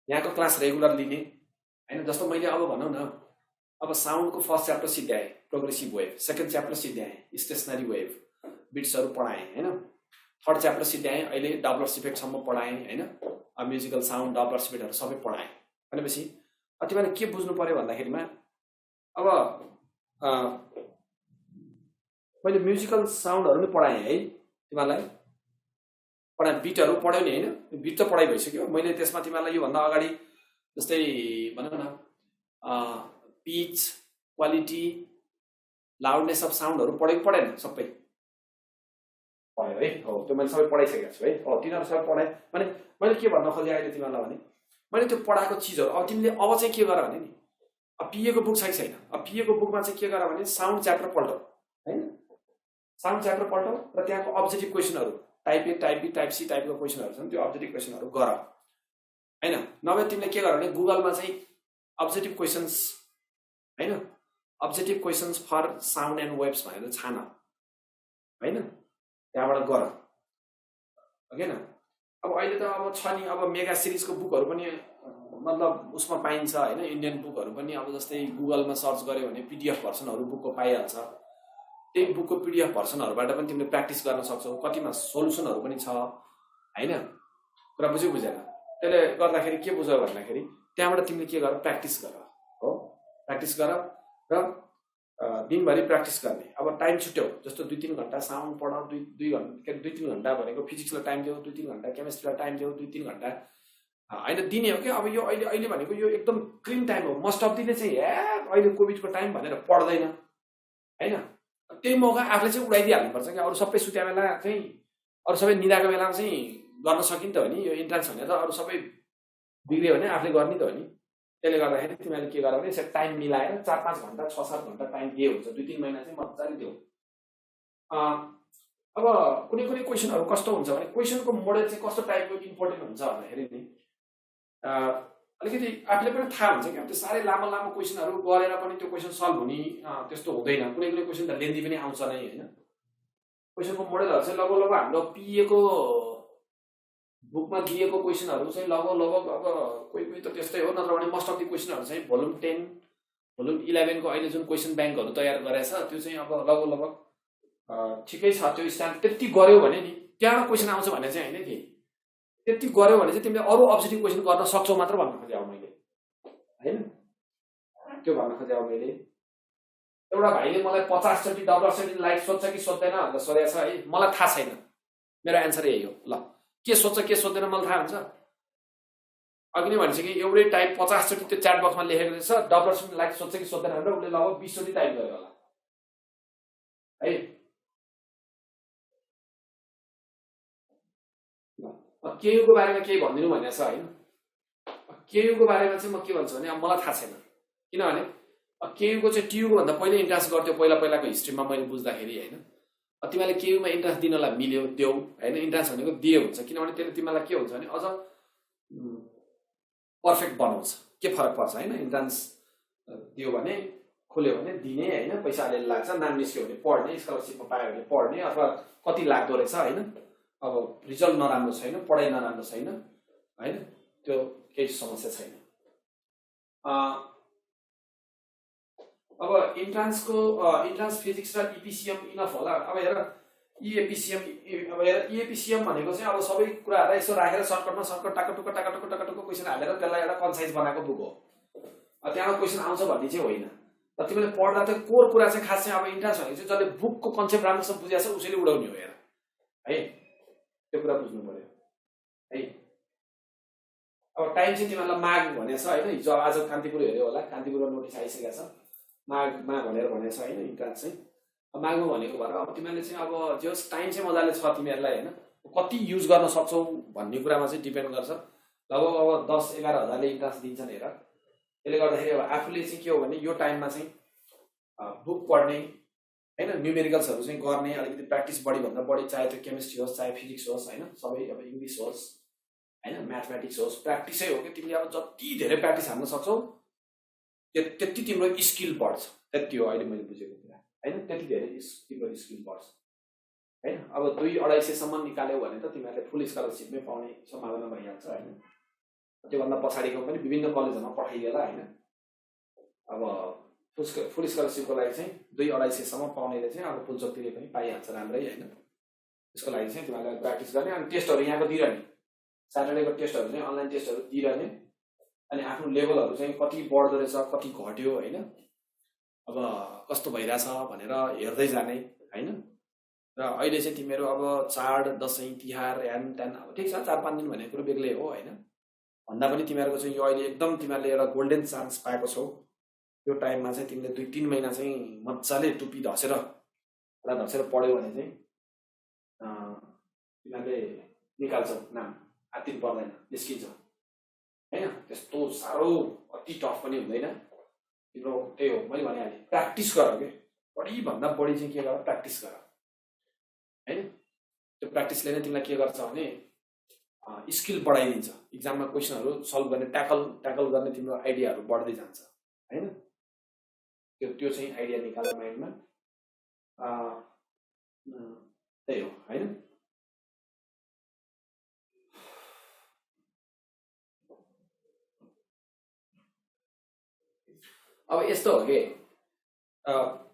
यहाँको क्लास रेगुलर लिने होइन। जस्तो मैले अब भनौँ न, अब साउन्डको फर्स्ट च्याप्टर सिद्ध्याएँ प्रोग्रेसिभ वेभ, सेकेन्ड च्याप्टर सिद्ध्याएँ स्टेसनरी वेभ बिट्सहरू पढाएँ होइन, थर्ड च्याप्टर सिद्ध्याएँ अहिले डबलर्स इफेक्टसम्म पढाएँ होइन। अब म्युजिकल साउन्ड डबलर्स इफेक्टहरू सबै पढाएँ भनेपछि तिमीले के बुझ्नु पर्यो भन्दाखेरिमा अब मैले म्युजिकल साउन्डहरू पनि पढाएँ है तिमीलाई, पढाएँ बिटहरू पढ्यो नि होइन। बिट त पढाइ भइसक्यो। मैले त्यसमा तिमीलाई योभन्दा अगाडि जस्तै भनौँ न पिच, क्वालिटी, लाउडनेस अफ साउन्डहरू पढेन सबै पढ्यो है। हो त्यो मैले सबै पढाइसकेको छु है। हो तिनीहरू सबै पढाएँ भने मैले के भन्न खोजेँ अहिले तिमीहरूलाई भने मैले त्यो पढाएको चिजहरू अब तिमीले अब चाहिँ के गर भने नि, अब पिएको बुक छैन। अब पिएको बुकमा चाहिँ के गर भने साउन्ड च्याप्टर पल्टौ होइन, साउन्ड च्याप्टर पल्टौ र त्यहाँको अब्जेक्टिभ क्वेसनहरू type A, type B, type C टाइपको क्वेसनहरू छन्, त्यो अब्जेक्टिभ क्वेसनहरू गर होइन। नभए तिमीले के गर भने गुगलमा चाहिँ अब्जेक्टिभ क्वेसन्स होइन, objective questions for sound and waves भनेर छान होइन, त्यहाँबाट गर होइन। अब अहिले त अब छ नि, अब मेगा सिरिजको बुकहरू पनि मतलब उसमा पाइन्छ होइन, इन्डियन बुकहरू पनि। अब जस्तै गुगलमा सर्च गर्यो भने पिडिएफ भर्सनहरू बुकको पाइहाल्छ। त्यही बुकको पिडिएफ भर्सनहरूबाट पनि तिमीले प्र्याक्टिस गर्न सक्छौ। कतिमा सोल्युसनहरू पनि छ होइन। कुरा बुझेन? त्यसले गर्दाखेरि के बुझ्यो भन्दाखेरि त्यहाँबाट तिमीले के गर, प्र्याक्टिस गर हो, प्र्याक्टिस गर र दिनभरि प्र्याक्टिस गर्ने। अब टाइम छुट्याउ, जस्तो 2-3 घन्टा साउन्ड पढ, 2-3 घन्टा भनेको फिजिक्सलाई टाइम देऊ, 2-3 घन्टा केमिस्ट्रीलाई टाइम देऊ, 2-3 घन्टा होइन दिने हो क्या। अब यो अहिले भनेको यो एकदम क्लिन टाइम हो। मोस्ट अफ दिले चाहिँ अहिले कोभिडको टाइम भनेर पढ्दैन होइन। त्यही मौका आफूले चाहिँ उडाइदिइहाल्नुपर्छ क्या। अरू सबै सुत्या बेला चाहिँ, अरू सबै निदाएको बेलामा चाहिँ गर्न सकिन्छ हो नि। यो इन्ट्रान्स भने त अरू सबै बिग्रियो भने आफूले गर्ने त हो नि। त्यसले गर्दाखेरि तिमीले के गर भने यसरी टाइम मिलाएर 4-5 घन्टा 6-7 घन्टा टाइम दिए हुन्छ। 2-3 महिना चाहिँ मजाले दियो। अब कुनै क्वेसनहरू कस्तो हुन्छ भने क्वेसनको मोडल चाहिँ कस्तो टाइपको इम्पोर्टेन्ट हुन्छ भन्दाखेरि नि अलिकति आफूले पनि थाहा हुन्छ क्या। त्यो साह्रै लामो क्वेसनहरू गरेर पनि त्यो क्वेसन सल्भ हुने त्यस्तो हुँदैन। कुनै क्वेसन त लेन्दी पनि आउँछ नै होइन। क्वेसनको मोडलहरू चाहिँ लगभग हाम्रो पिएको बुकमा दिएको क्वेसनहरू चाहिँ लगभग अब कोही त त्यस्तै हो। नत्र भने मोस्ट अफ द क्वेसनहरू चाहिँ भोल्युम 10, भोल्युम 11 को अहिले जुन क्वेसन ब्याङ्कहरू तयार गरेछ त्यो चाहिँ अब लगभग ठिकै छ। त्यो स्ट्यान्ड त्यति गर्यो भने नि त्यहाँ क्वेसन आउँछ भने चाहिँ होइन कि त्यति गर्यो भने चाहिँ तिमीले अरू अब्जेक्टिभ क्वेसन गर्न सक्छौ मात्र भन्न खोजेँ अब मैले होइन। त्यो भन्न खोजेँ अब मैले। एउटा भाइले मलाई 50 चोटि डबल सेटिङ लाइट सोध्छ कि सोध्दैन भनेर सोधेको छ है। मलाई थाहा छैन, मेरो एन्सर यही हो। ल के सोध्छ के सोध्दैन मलाई थाहा हुन्छ। अघि नै भनिसकेँ एउटै टाइप 50 चोटि त्यो च्याट बक्समा लेखेको रहेछ, डबल सेटिङ लाइट सोध्छ कि सोध्दैन भनेर उसले लगभग 20 चोटि टाइप गर्यो होला है। केयुको बारेमा केही भनिदिनु भनेको छ होइन। केयुको बारेमा चाहिँ म के भन्छु भने अब मलाई थाहा छैन, किनभने केयुको चाहिँ टियुको भन्दा पहिले इन्ट्रान्स गर्थ्यो पहिलाको हिस्ट्रीमा मैले बुझ्दाखेरि होइन। तिमीले केयुमा इन्ट्रान्स दिनलाई मिल्यो देऊ होइन। इन्ट्रान्स भनेको दिए हुन्छ, किनभने त्यसले तिमीलाई के हुन्छ भने अझ पर्फेक्ट बनाउँछ के फरक पर्छ होइन इन्ट्रान्स दियो भने खोल्यो भने दिने होइन पैसा अलिअलि लाग्छ नाम निस्क्यो भने पढ्ने स्कलरसिपमा पायो भने पढ्ने अथवा कति लाग्दो रहेछ होइन अब रिजल्ट नराम्रो छैन पढाइ नराम्रो छैन होइन त्यो केही समस्या छैन अब इन्ट्रान्स फिजिक्स र इपिसिएम इनफ होला अब हेर इएपिसिएम अब हेर इएपिसिएम भनेको चाहिँ अब सबै कुराहरूलाई यसो राखेर सर्टकट टाकटुक क्वेसन हालेर त्यसलाई एउटा कन्साइज बनाएको बुक हो त्यहाँ क्वेसन आउँछ भन्ने चाहिँ होइन र तिमीले पढ्दा त कोर कुरा चाहिँ खास चाहिँ अब इन्ट्रान्स भनेको चाहिँ जसले बुकको कन्सेप्ट राम्रोसँग बुझाएको छ उसैले उडाउने हो हेर है त्यो कुरा बुझ्नु पर्यो है अब टाइम चाहिँ तिमीहरूलाई माग भनेको छ होइन हिजो आज कान्तिपुर हेऱ्यो होला कान्तिपुरमा नोटिस आइसकेको छ मागमा भनेर भनेको छ होइन इन्ट्रान्स चाहिँ मागमा भनेको भएर अब तिमीहरूले चाहिँ अब जस टाइम चाहिँ मजाले छ तिमीहरूलाई होइन कति युज गर्न सक्छौ भन्ने कुरामा चाहिँ डिपेन्ड गर्छ लगभग अब 10-11 हजारले इन्ट्रान्स दिन्छन् हेर त्यसले गर्दाखेरि अब आफूले चाहिँ के हो भने यो टाइममा चाहिँ बुक पढ्ने होइन न्युमेरिकल्सहरू चाहिँ गर्ने अलिकति प्र्याक्टिस बढीभन्दा बढी चाहे त्यो केमिस्ट्री होस् चाहे फिजिक्स होस् होइन सबै अब इङ्ग्लिस होस् होइन म्याथमेटिक्स होस् प्र्याक्टिसै हो कि तिमीले अब जति धेरै प्र्याक्टिस हाल्न सक्छौ त्यति तिम्रो स्किल बढ्छ त्यति हो अहिले मैले बुझेको कुरा होइन त्यति धेरै तिम्रो स्किल बढ्छ होइन अब 200-250 निकाल्यौ भने त तिमीहरूले फुल स्कलरसिपमै पाउने सम्भावना भइहाल्छ होइन त्योभन्दा पछाडिको पनि विभिन्न कलेजहरूमा पठाइदिएला होइन अब फुल स्कलरसिपको लागि चाहिँ 200-250 पाउनेले चाहिँ अब फुलचोकतिर पनि पाइहाल्छ राम्रै होइन त्यसको लागि चाहिँ तिमीहरूले प्र्याक्टिस गर्ने अनि टेस्टहरू यहाँको दिइरहने स्याटरडेको टेस्टहरू चाहिँ अनलाइन टेस्टहरू दिइरहने अनि आफ्नो लेभलहरू चाहिँ कति बढ्दो रहेछ कति घट्यो होइन अब कस्तो भइरहेछ भनेर हेर्दै जाने होइन र अहिले चाहिँ तिमीहरू अब चाड दसैँ तिहार ह्यान त्यान अब ठिक छ 4-5 दिन भनेको कुरो बेग्लै हो होइन भन्दा पनि तिमीहरूको चाहिँ यो अहिले एकदम तिमीहरूले एउटा गोल्डन चान्स पाएको छौ यो टाइममा चाहिँ तिमीले 2-3 महिना चाहिँ मजाले टुपी धसेर पढ्यो भने चाहिँ तिमीहरूले निकाल्छौ नाम आत्तिन पर्दैन निस्किन्छ होइन त्यस्तो साह्रो अति टफ पनि हुँदैन तिम्रो त्यही हो मैले भनिहालेँ प्र्याक्टिस गर के बढीभन्दा बढी चाहिँ के गर प्र्याक्टिस गर होइन त्यो प्र्याक्टिसले नै तिमीलाई के गर्छ भने स्किल बढाइदिन्छ इक्जाममा क्वेसनहरू सल्भ गर्ने ट्याकल गर्ने तिम्रो आइडियाहरू बढ्दै जान्छ होइन त्यो चाहिँ आइडिया निकाल माइन्डमा त्यही हो होइन अब यस्तो हो कि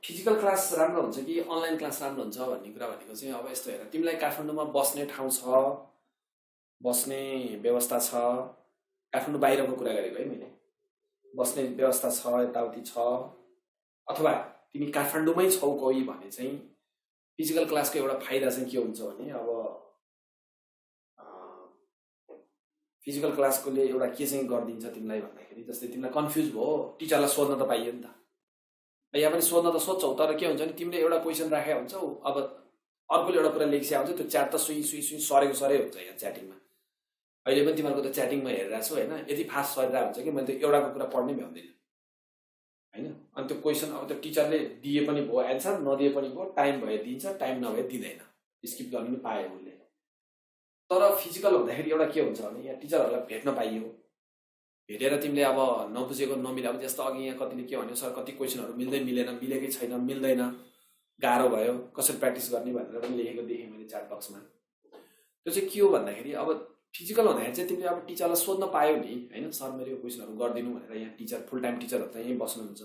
फिजिकल क्लास राम्रो हुन्छ कि अनलाइन क्लास राम्रो हुन्छ भन्ने कुरा भनेको चाहिँ अब यस्तो हेर तिमीलाई काठमाडौँमा बस्ने ठाउँ छ बस्ने व्यवस्था छ काठमाडौँ बाहिरको कुरा गरेको है मैले बस्ने व्यवस्था छ यताउति छ अथवा तिमी काठमाडौँमै छौ कोही भने चाहिँ फिजिकल क्लासको एउटा फाइदा चाहिँ के हुन्छ भने अब फिजिकल क्लासकोले एउटा के चाहिँ गरिदिन्छ तिमीलाई भन्दाखेरि जस्तै तिमीलाई कन्फ्युज भयो टिचरलाई सोध्न त पाइयो नि त यहाँ पनि सोध्न त सोध्छौ तर के हुन्छ भने तिमीले एउटा क्वेसन राखेको हुन्छौ अब अर्कोले एउटा कुरा लेखिसकेको हुन्छ त्यो च्याट त सुई सरेको सरै हुन्छ यहाँ च्याटिङमा अहिले पनि तिमीहरूको त च्याटिङमा हेरिरहेको छु होइन यति फास्ट सरिरहेको हुन्छ कि मैले त एउटाको कुरा पढ्नै भ्याउँदैन होइन अनि त्यो क्वेसन अब त्यो टिचरले दिए पनि भयो एन्सर नदिए पनि भयो टाइम भए दिन्छ टाइम नभए दिँदैन स्किप गर्नु पनि पायो उसले तर फिजिकल हुँदाखेरि एउटा के हुन्छ भने यहाँ टिचरहरूलाई भेट्न पाइयो भेटेर तिमीले अब नबुझेको नमिलाएको जस्तो अघि यहाँ कतिले के भन्यो सर कति क्वेसनहरू मिलेन मिलेकै छैन मिल्दैन गाह्रो भयो कसरी प्र्याक्टिस गर्ने भनेर पनि लेखेको देखेँ मैले च्याट बक्समा त्यो चाहिँ के हो भन्दाखेरि अब फिजिकल हुँदाखेरि चाहिँ तिमीले अब टिचरलाई सोध्न पायो नि होइन सर मेरो यो क्वेसनहरू गरिदिनु भनेर यहाँ टिचर फुल टाइम टिचरहरू त यहीँ बस्नुहुन्छ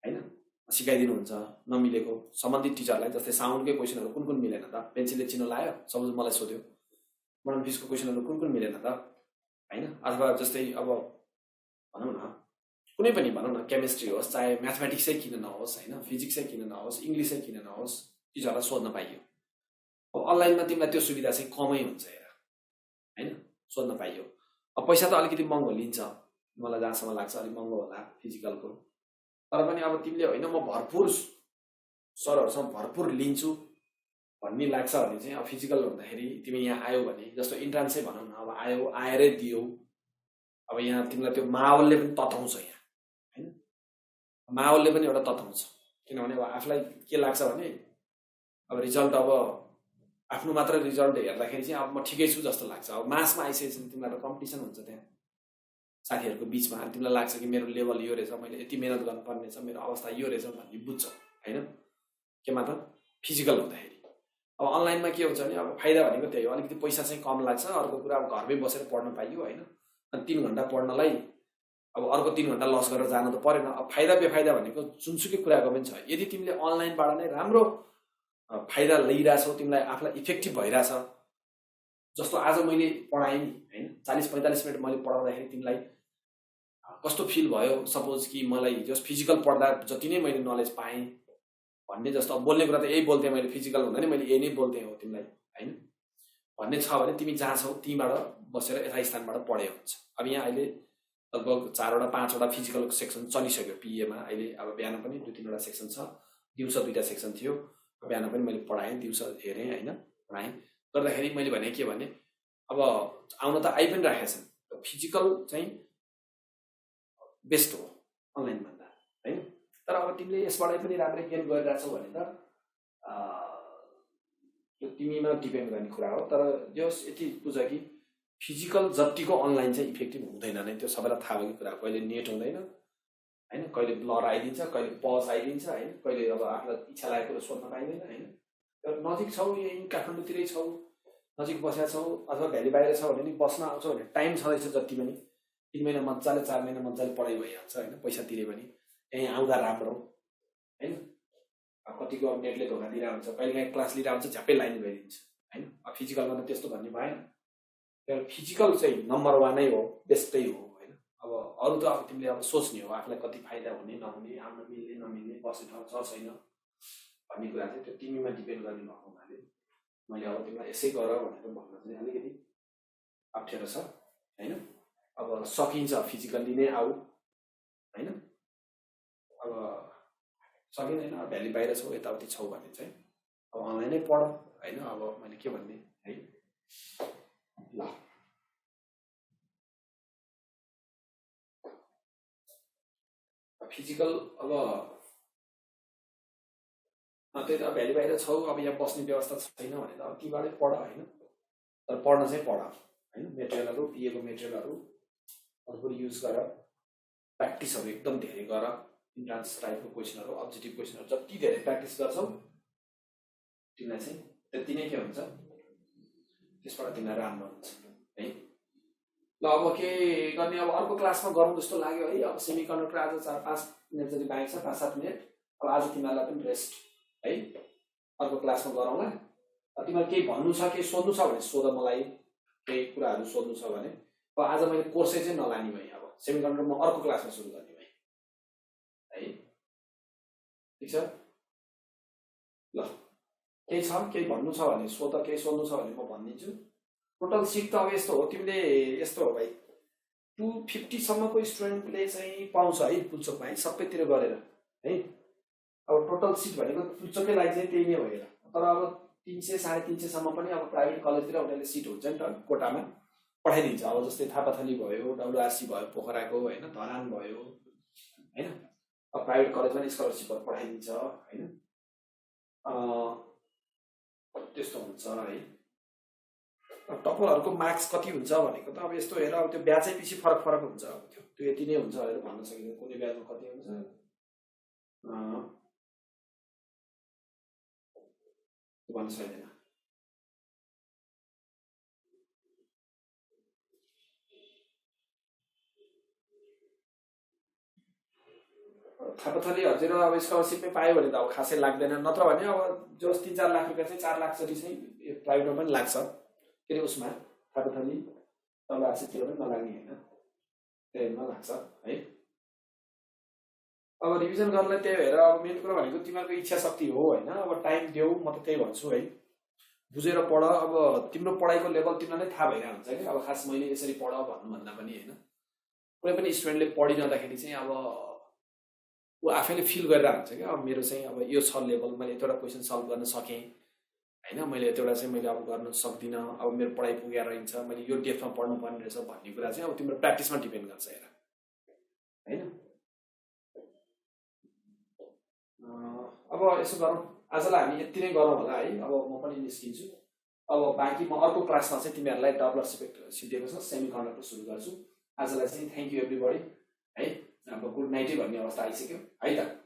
होइन सिकाइदिनुहुन्छ नमिलेको सम्बन्धित टिचरलाई जस्तै साउन्डकै क्वेसनहरू कुन मिलेन त पेन्सिलले चिनो लायो सपोज मलाई सोध्यो मडर्न फिजिक्सको क्वेसनहरू कुन मिलेन त होइन अथवा जस्तै अब भनौँ न कुनै पनि भनौँ न केमिस्ट्री होस् चाहे म्याथमेटिक्सै किन नहोस् होइन फिजिक्सै किन नहोस् इङ्ग्लिसै किन नहोस् टिचरलाई सोध्न पाइयो अब अनलाइनमा तिमीलाई त्यो सुविधा चाहिँ कमै हुन्छ हेर होइन सोध्न पाइयो अब पैसा त अलिकति महँगो लिन्छ मलाई जहाँसम्म लाग्छ अलिक महँगो होला फिजिकलको तर पनि अब तिमीले होइन म भरपुर सरहरूसँग भरपुर लिन्छु भन्ने लाग्छ भने चाहिँ अब फिजिकल हुँदाखेरि तिमी यहाँ आयो भने जस्तो इन्ट्रान्सै भनौँ न अब आयो आएरै दियौ अब यहाँ तिमीलाई त्यो माहौलले पनि तताउँछ यहाँ होइन माहौलले पनि एउटा तताउँछ किनभने अब आफूलाई के लाग्छ भने अब रिजल्ट अब आफ्नो मात्र रिजल्ट हेर्दाखेरि चाहिँ अब म ठिकै छु जस्तो लाग्छ अब मासमा आइसकेपछि तिमीलाई त कम्पिटिसन हुन्छ त्यहाँ साथीहरूको बिचमा अनि तिमीलाई लाग्छ कि मेरो लेभल यो रहेछ, मैले यति मेहनत गर्नुपर्ने छ, मेरो अवस्था यो रहेछ भन्ने बुझ्छौ होइन। केमा त फिजिकल हुँदाखेरि। अब अनलाइनमा के हुन्छ भने अब फाइदा भनेको त्यही हो, अलिकति पैसा चाहिँ कम लाग्छ। अर्को कुरा अब घरमै बसेर पढ्न पाइयो होइन। अनि 3 घण्टा पढ्नलाई अब अर्को 3 घण्टा लस गरेर जानु त परेन। अब फाइदा बेफाइदा भनेको जुनसुकै कुराको पनि छ। यदि तिमीले अनलाइनबाट नै राम्रो फाइदा लिइरहेछौ, तिमीलाई आफूलाई इफेक्टिभ भइरहेछ, जस्तो आज मैले पढाएँ नि होइन, 40-45 मिनट मैले पढाउँदाखेरि तिमीलाई कस्तो फिल भयो? सपोज कि मलाई जस्ट फिजिकल पढ्दा जति नै मैले नलेज पाएँ भन्ने जस्तो। अब बोल्ने कुरा त यही बोल्थेँ मैले, फिजिकल हुँदा नै मैले यही नै बोल्थेँ हो तिमीलाई होइन भन्ने छ भने तिमी जहाँ छौ त्यहीँबाट बसेर यथास्थानबाट पढे हुन्छ। अब यहाँ अहिले लगभग 4वटा 5वटा फिजिकल सेक्सन चलिसक्यो पिएमा अहिले। अब बिहान पनि 2-3वटा सेक्सन छ, दिउँसो 2टा सेक्सन थियो। बिहान पनि मैले पढाएँ, दिउँसो हेरेँ होइन, पढाएँ गर्दाखेरि मैले भने के भने अब आउन त आइ पनि राखेका छन्। फिजिकल चाहिँ बेस्ट हो अनलाइन भन्दा होइन। तर अब तिमीले यसबाट पनि राम्रै गेन गरिरहेछौ भने त त्यो तिमीमा डिपेन्ड गर्ने कुरा हो। तर जस यति बुझ कि फिजिकल जतिको अनलाइन चाहिँ इफेक्टिभ हुँदैन नै, त्यो सबैलाई थाहा भएको कुरा। कहिले नेट हुँदैन होइन, कहिले ब्लर आइदिन्छ, कहिले पज आइदिन्छ होइन, कहिले अब आफूलाई इच्छा लागेको कुरो सोध्न पाइँदैन होइन। तर नजिक छौ, यहीँ काठमाडौँतिरै छौ, नजिक बसेका छौ अथवा भ्याली बाहिर छौ भने नि बस्न आउँछौ भने टाइम छँदैछ जति पनि 3 महिना मजाले 4 महिना मजाले पढाइ भइहाल्छ होइन। पैसा तिरे पनि यहीँ आउँदा राम्रो होइन। कतिको अब नेटले धोका दिएर हुन्छ, कहिलेकाहीँ क्लास लिएर हुन्छ झ्याप्पै लाइन भइदिन्छ होइन। अब फिजिकलमा त त्यस्तो भन्ने भएन। तर फिजिकल चाहिँ नम्बर 1 नै हो, बेस्टै हो होइन। अब अरू त अब तिमीले अब सोच्ने हो आफूलाई कति फाइदा हुने नहुने, आउन मिल्ने नमिल्ने, बस्ने ठाउँ छ छैन भन्ने कुरा चाहिँ त्यो तिमीमा डिपेन्ड गर्ने भएको हुनाले मैले अब तिमीलाई यसै गर भनेर भन्न चाहिँ अलिकति अप्ठ्यारो छ होइन। अब सकिन्छ फिजिकल्ली नै आऊ होइन। अब सकिँदैन, भ्याली बाहिर छौ यताउति छौ भने चाहिँ अब अनलाइनै पढ होइन। अब मैले के भन्ने है ल फिजिकल अब त्यही त भ्याली बाहिर छौ, अब यहाँ बस्ने व्यवस्था छैन भने त अब तीबाटै पढ होइन। तर पढ्न चाहिँ पढ होइन। मेटेरियलहरू दिएको मेटेरियलहरू भरपुर युज गर, प्र्याक्टिसहरू एकदम धेरै गर। इन्ट्रान्स टाइपको क्वेसनहरू, अब्जेक्टिभ क्वेसनहरू जति धेरै प्र्याक्टिस गर्छौ तिमीलाई चाहिँ त्यति नै के हुन्छ, त्यसबाट तिमीलाई राम्रो हुन्छ है। ल अब के गर्ने, अब अर्को क्लासमा गरौँ जस्तो लाग्यो है। अब सेमी कन्डक्टर आज 4-5 मिनट जति बाँकी छ, 5-7 मिनट। अब आज तिमीहरूलाई पनि रेस्ट है, अर्को क्लासमा गरौँला। तिमीलाई केही भन्नु छ, केही सोध्नु छ भने सोध मलाई, केही कुराहरू सोध्नु छ भने। अब आज मैले कोर्सै चाहिँ नलाने भएँ, अब सेमी कन्डक्टर म अर्को क्लासमा सुरु गर्ने भएँ है। ठिक छ ल, केही छ केही भन्नु छ भने सोध, केही सोध्नु छ भने म भनिदिन्छु। टोटल सिट त अब यस्तो हो, तिमीले यस्तो हो भाइ 250 सम्मको स्टुडेन्टले चाहिँ पाउँछ है पुल्चोकमा है, सबैतिर गरेर है। अब टोटल सिट भनेको पुल्चोकै लागि चाहिँ त्यही नै हो हेर। तर अब 300-350 सम्म पनि अब प्राइभेट कलेजतिर उनीहरूले सिट हुन्छ नि त, कोटामा पठाइदिन्छ। अब जस्तै थापाथली भयो, WRC भयो पोखराको होइन, धरान भयो होइन। अब प्राइभेट कलेजमा स्कलरसिपहरू पठाइदिन्छ होइन। त्यस्तो हुन्छ है। टपरहरूको मार्क्स कति हुन्छ भनेको त अब यस्तो हेर, अब त्यो ब्याचै पछि फरक फरक हुन्छ। अब त्यो यति नै हुन्छ भनेर भन्न सकिँदैन कुनै ब्याचमा कति हुन्छ भन्न सकिँदैन। थापाथली हजुर अब स्कलरसिपमै पायो भने त अब खासै लाग्दैन, नत्र भने अब जस 3-4 लाख रुपियाँ चाहिँ 4 लाख जति चाहिँ प्राइभेटमा पनि लाग्छ। के अरे उसमा थापाथली WRC-तिर पनि नलाग्ने होइन, ट्रेनमा लाग्छ है। अब रिभिजन गर्नलाई त्यही भएर अब मेन कुरा भनेको तिमीहरूको इच्छा शक्ति हो होइन। अब टाइम देऊ, म त त्यही भन्छु है। बुझेर पढ। अब तिम्रो पढाइको लेभल तिमीलाई नै थाहा भइरहेको हुन्छ कि अब खास मैले यसरी पढ भन्नुभन्दा पनि होइन। कुनै पनि स्टुडेन्टले पढिरहँदाखेरि चाहिँ अब ऊ आफैले फिल गरेर हुन्छ क्या, अब मेरो चाहिँ अब यो छ लेभल, मैले यतिवटा क्वेसन सल्भ गर्न सकेँ होइन, मैले यतिवटा चाहिँ मैले अब गर्न सक्दिनँ, अब मेरो पढाइ पुगेर रहन्छ, मैले यो डेप्थमा पढ्नु पर्ने रहेछ भन्ने कुरा चाहिँ अब तिम्रो प्र्याक्टिसमा डिपेन्ड गर्छ हेर होइन। अब यसो गरौँ, आजलाई हामी यति नै गरौँ होला है। अब म पनि निस्किन्छु। अब बाँकी म अर्को क्लासमा चाहिँ तिमीहरूलाई WRC सिद्धिएको छ, सेमी कन्डक्टर सुरु गर्छु। आजलाई चाहिँ थ्याङ्क यू एभ्रीबडी है। अब गुड नाइटै भन्ने अवस्था आइसक्यो है त।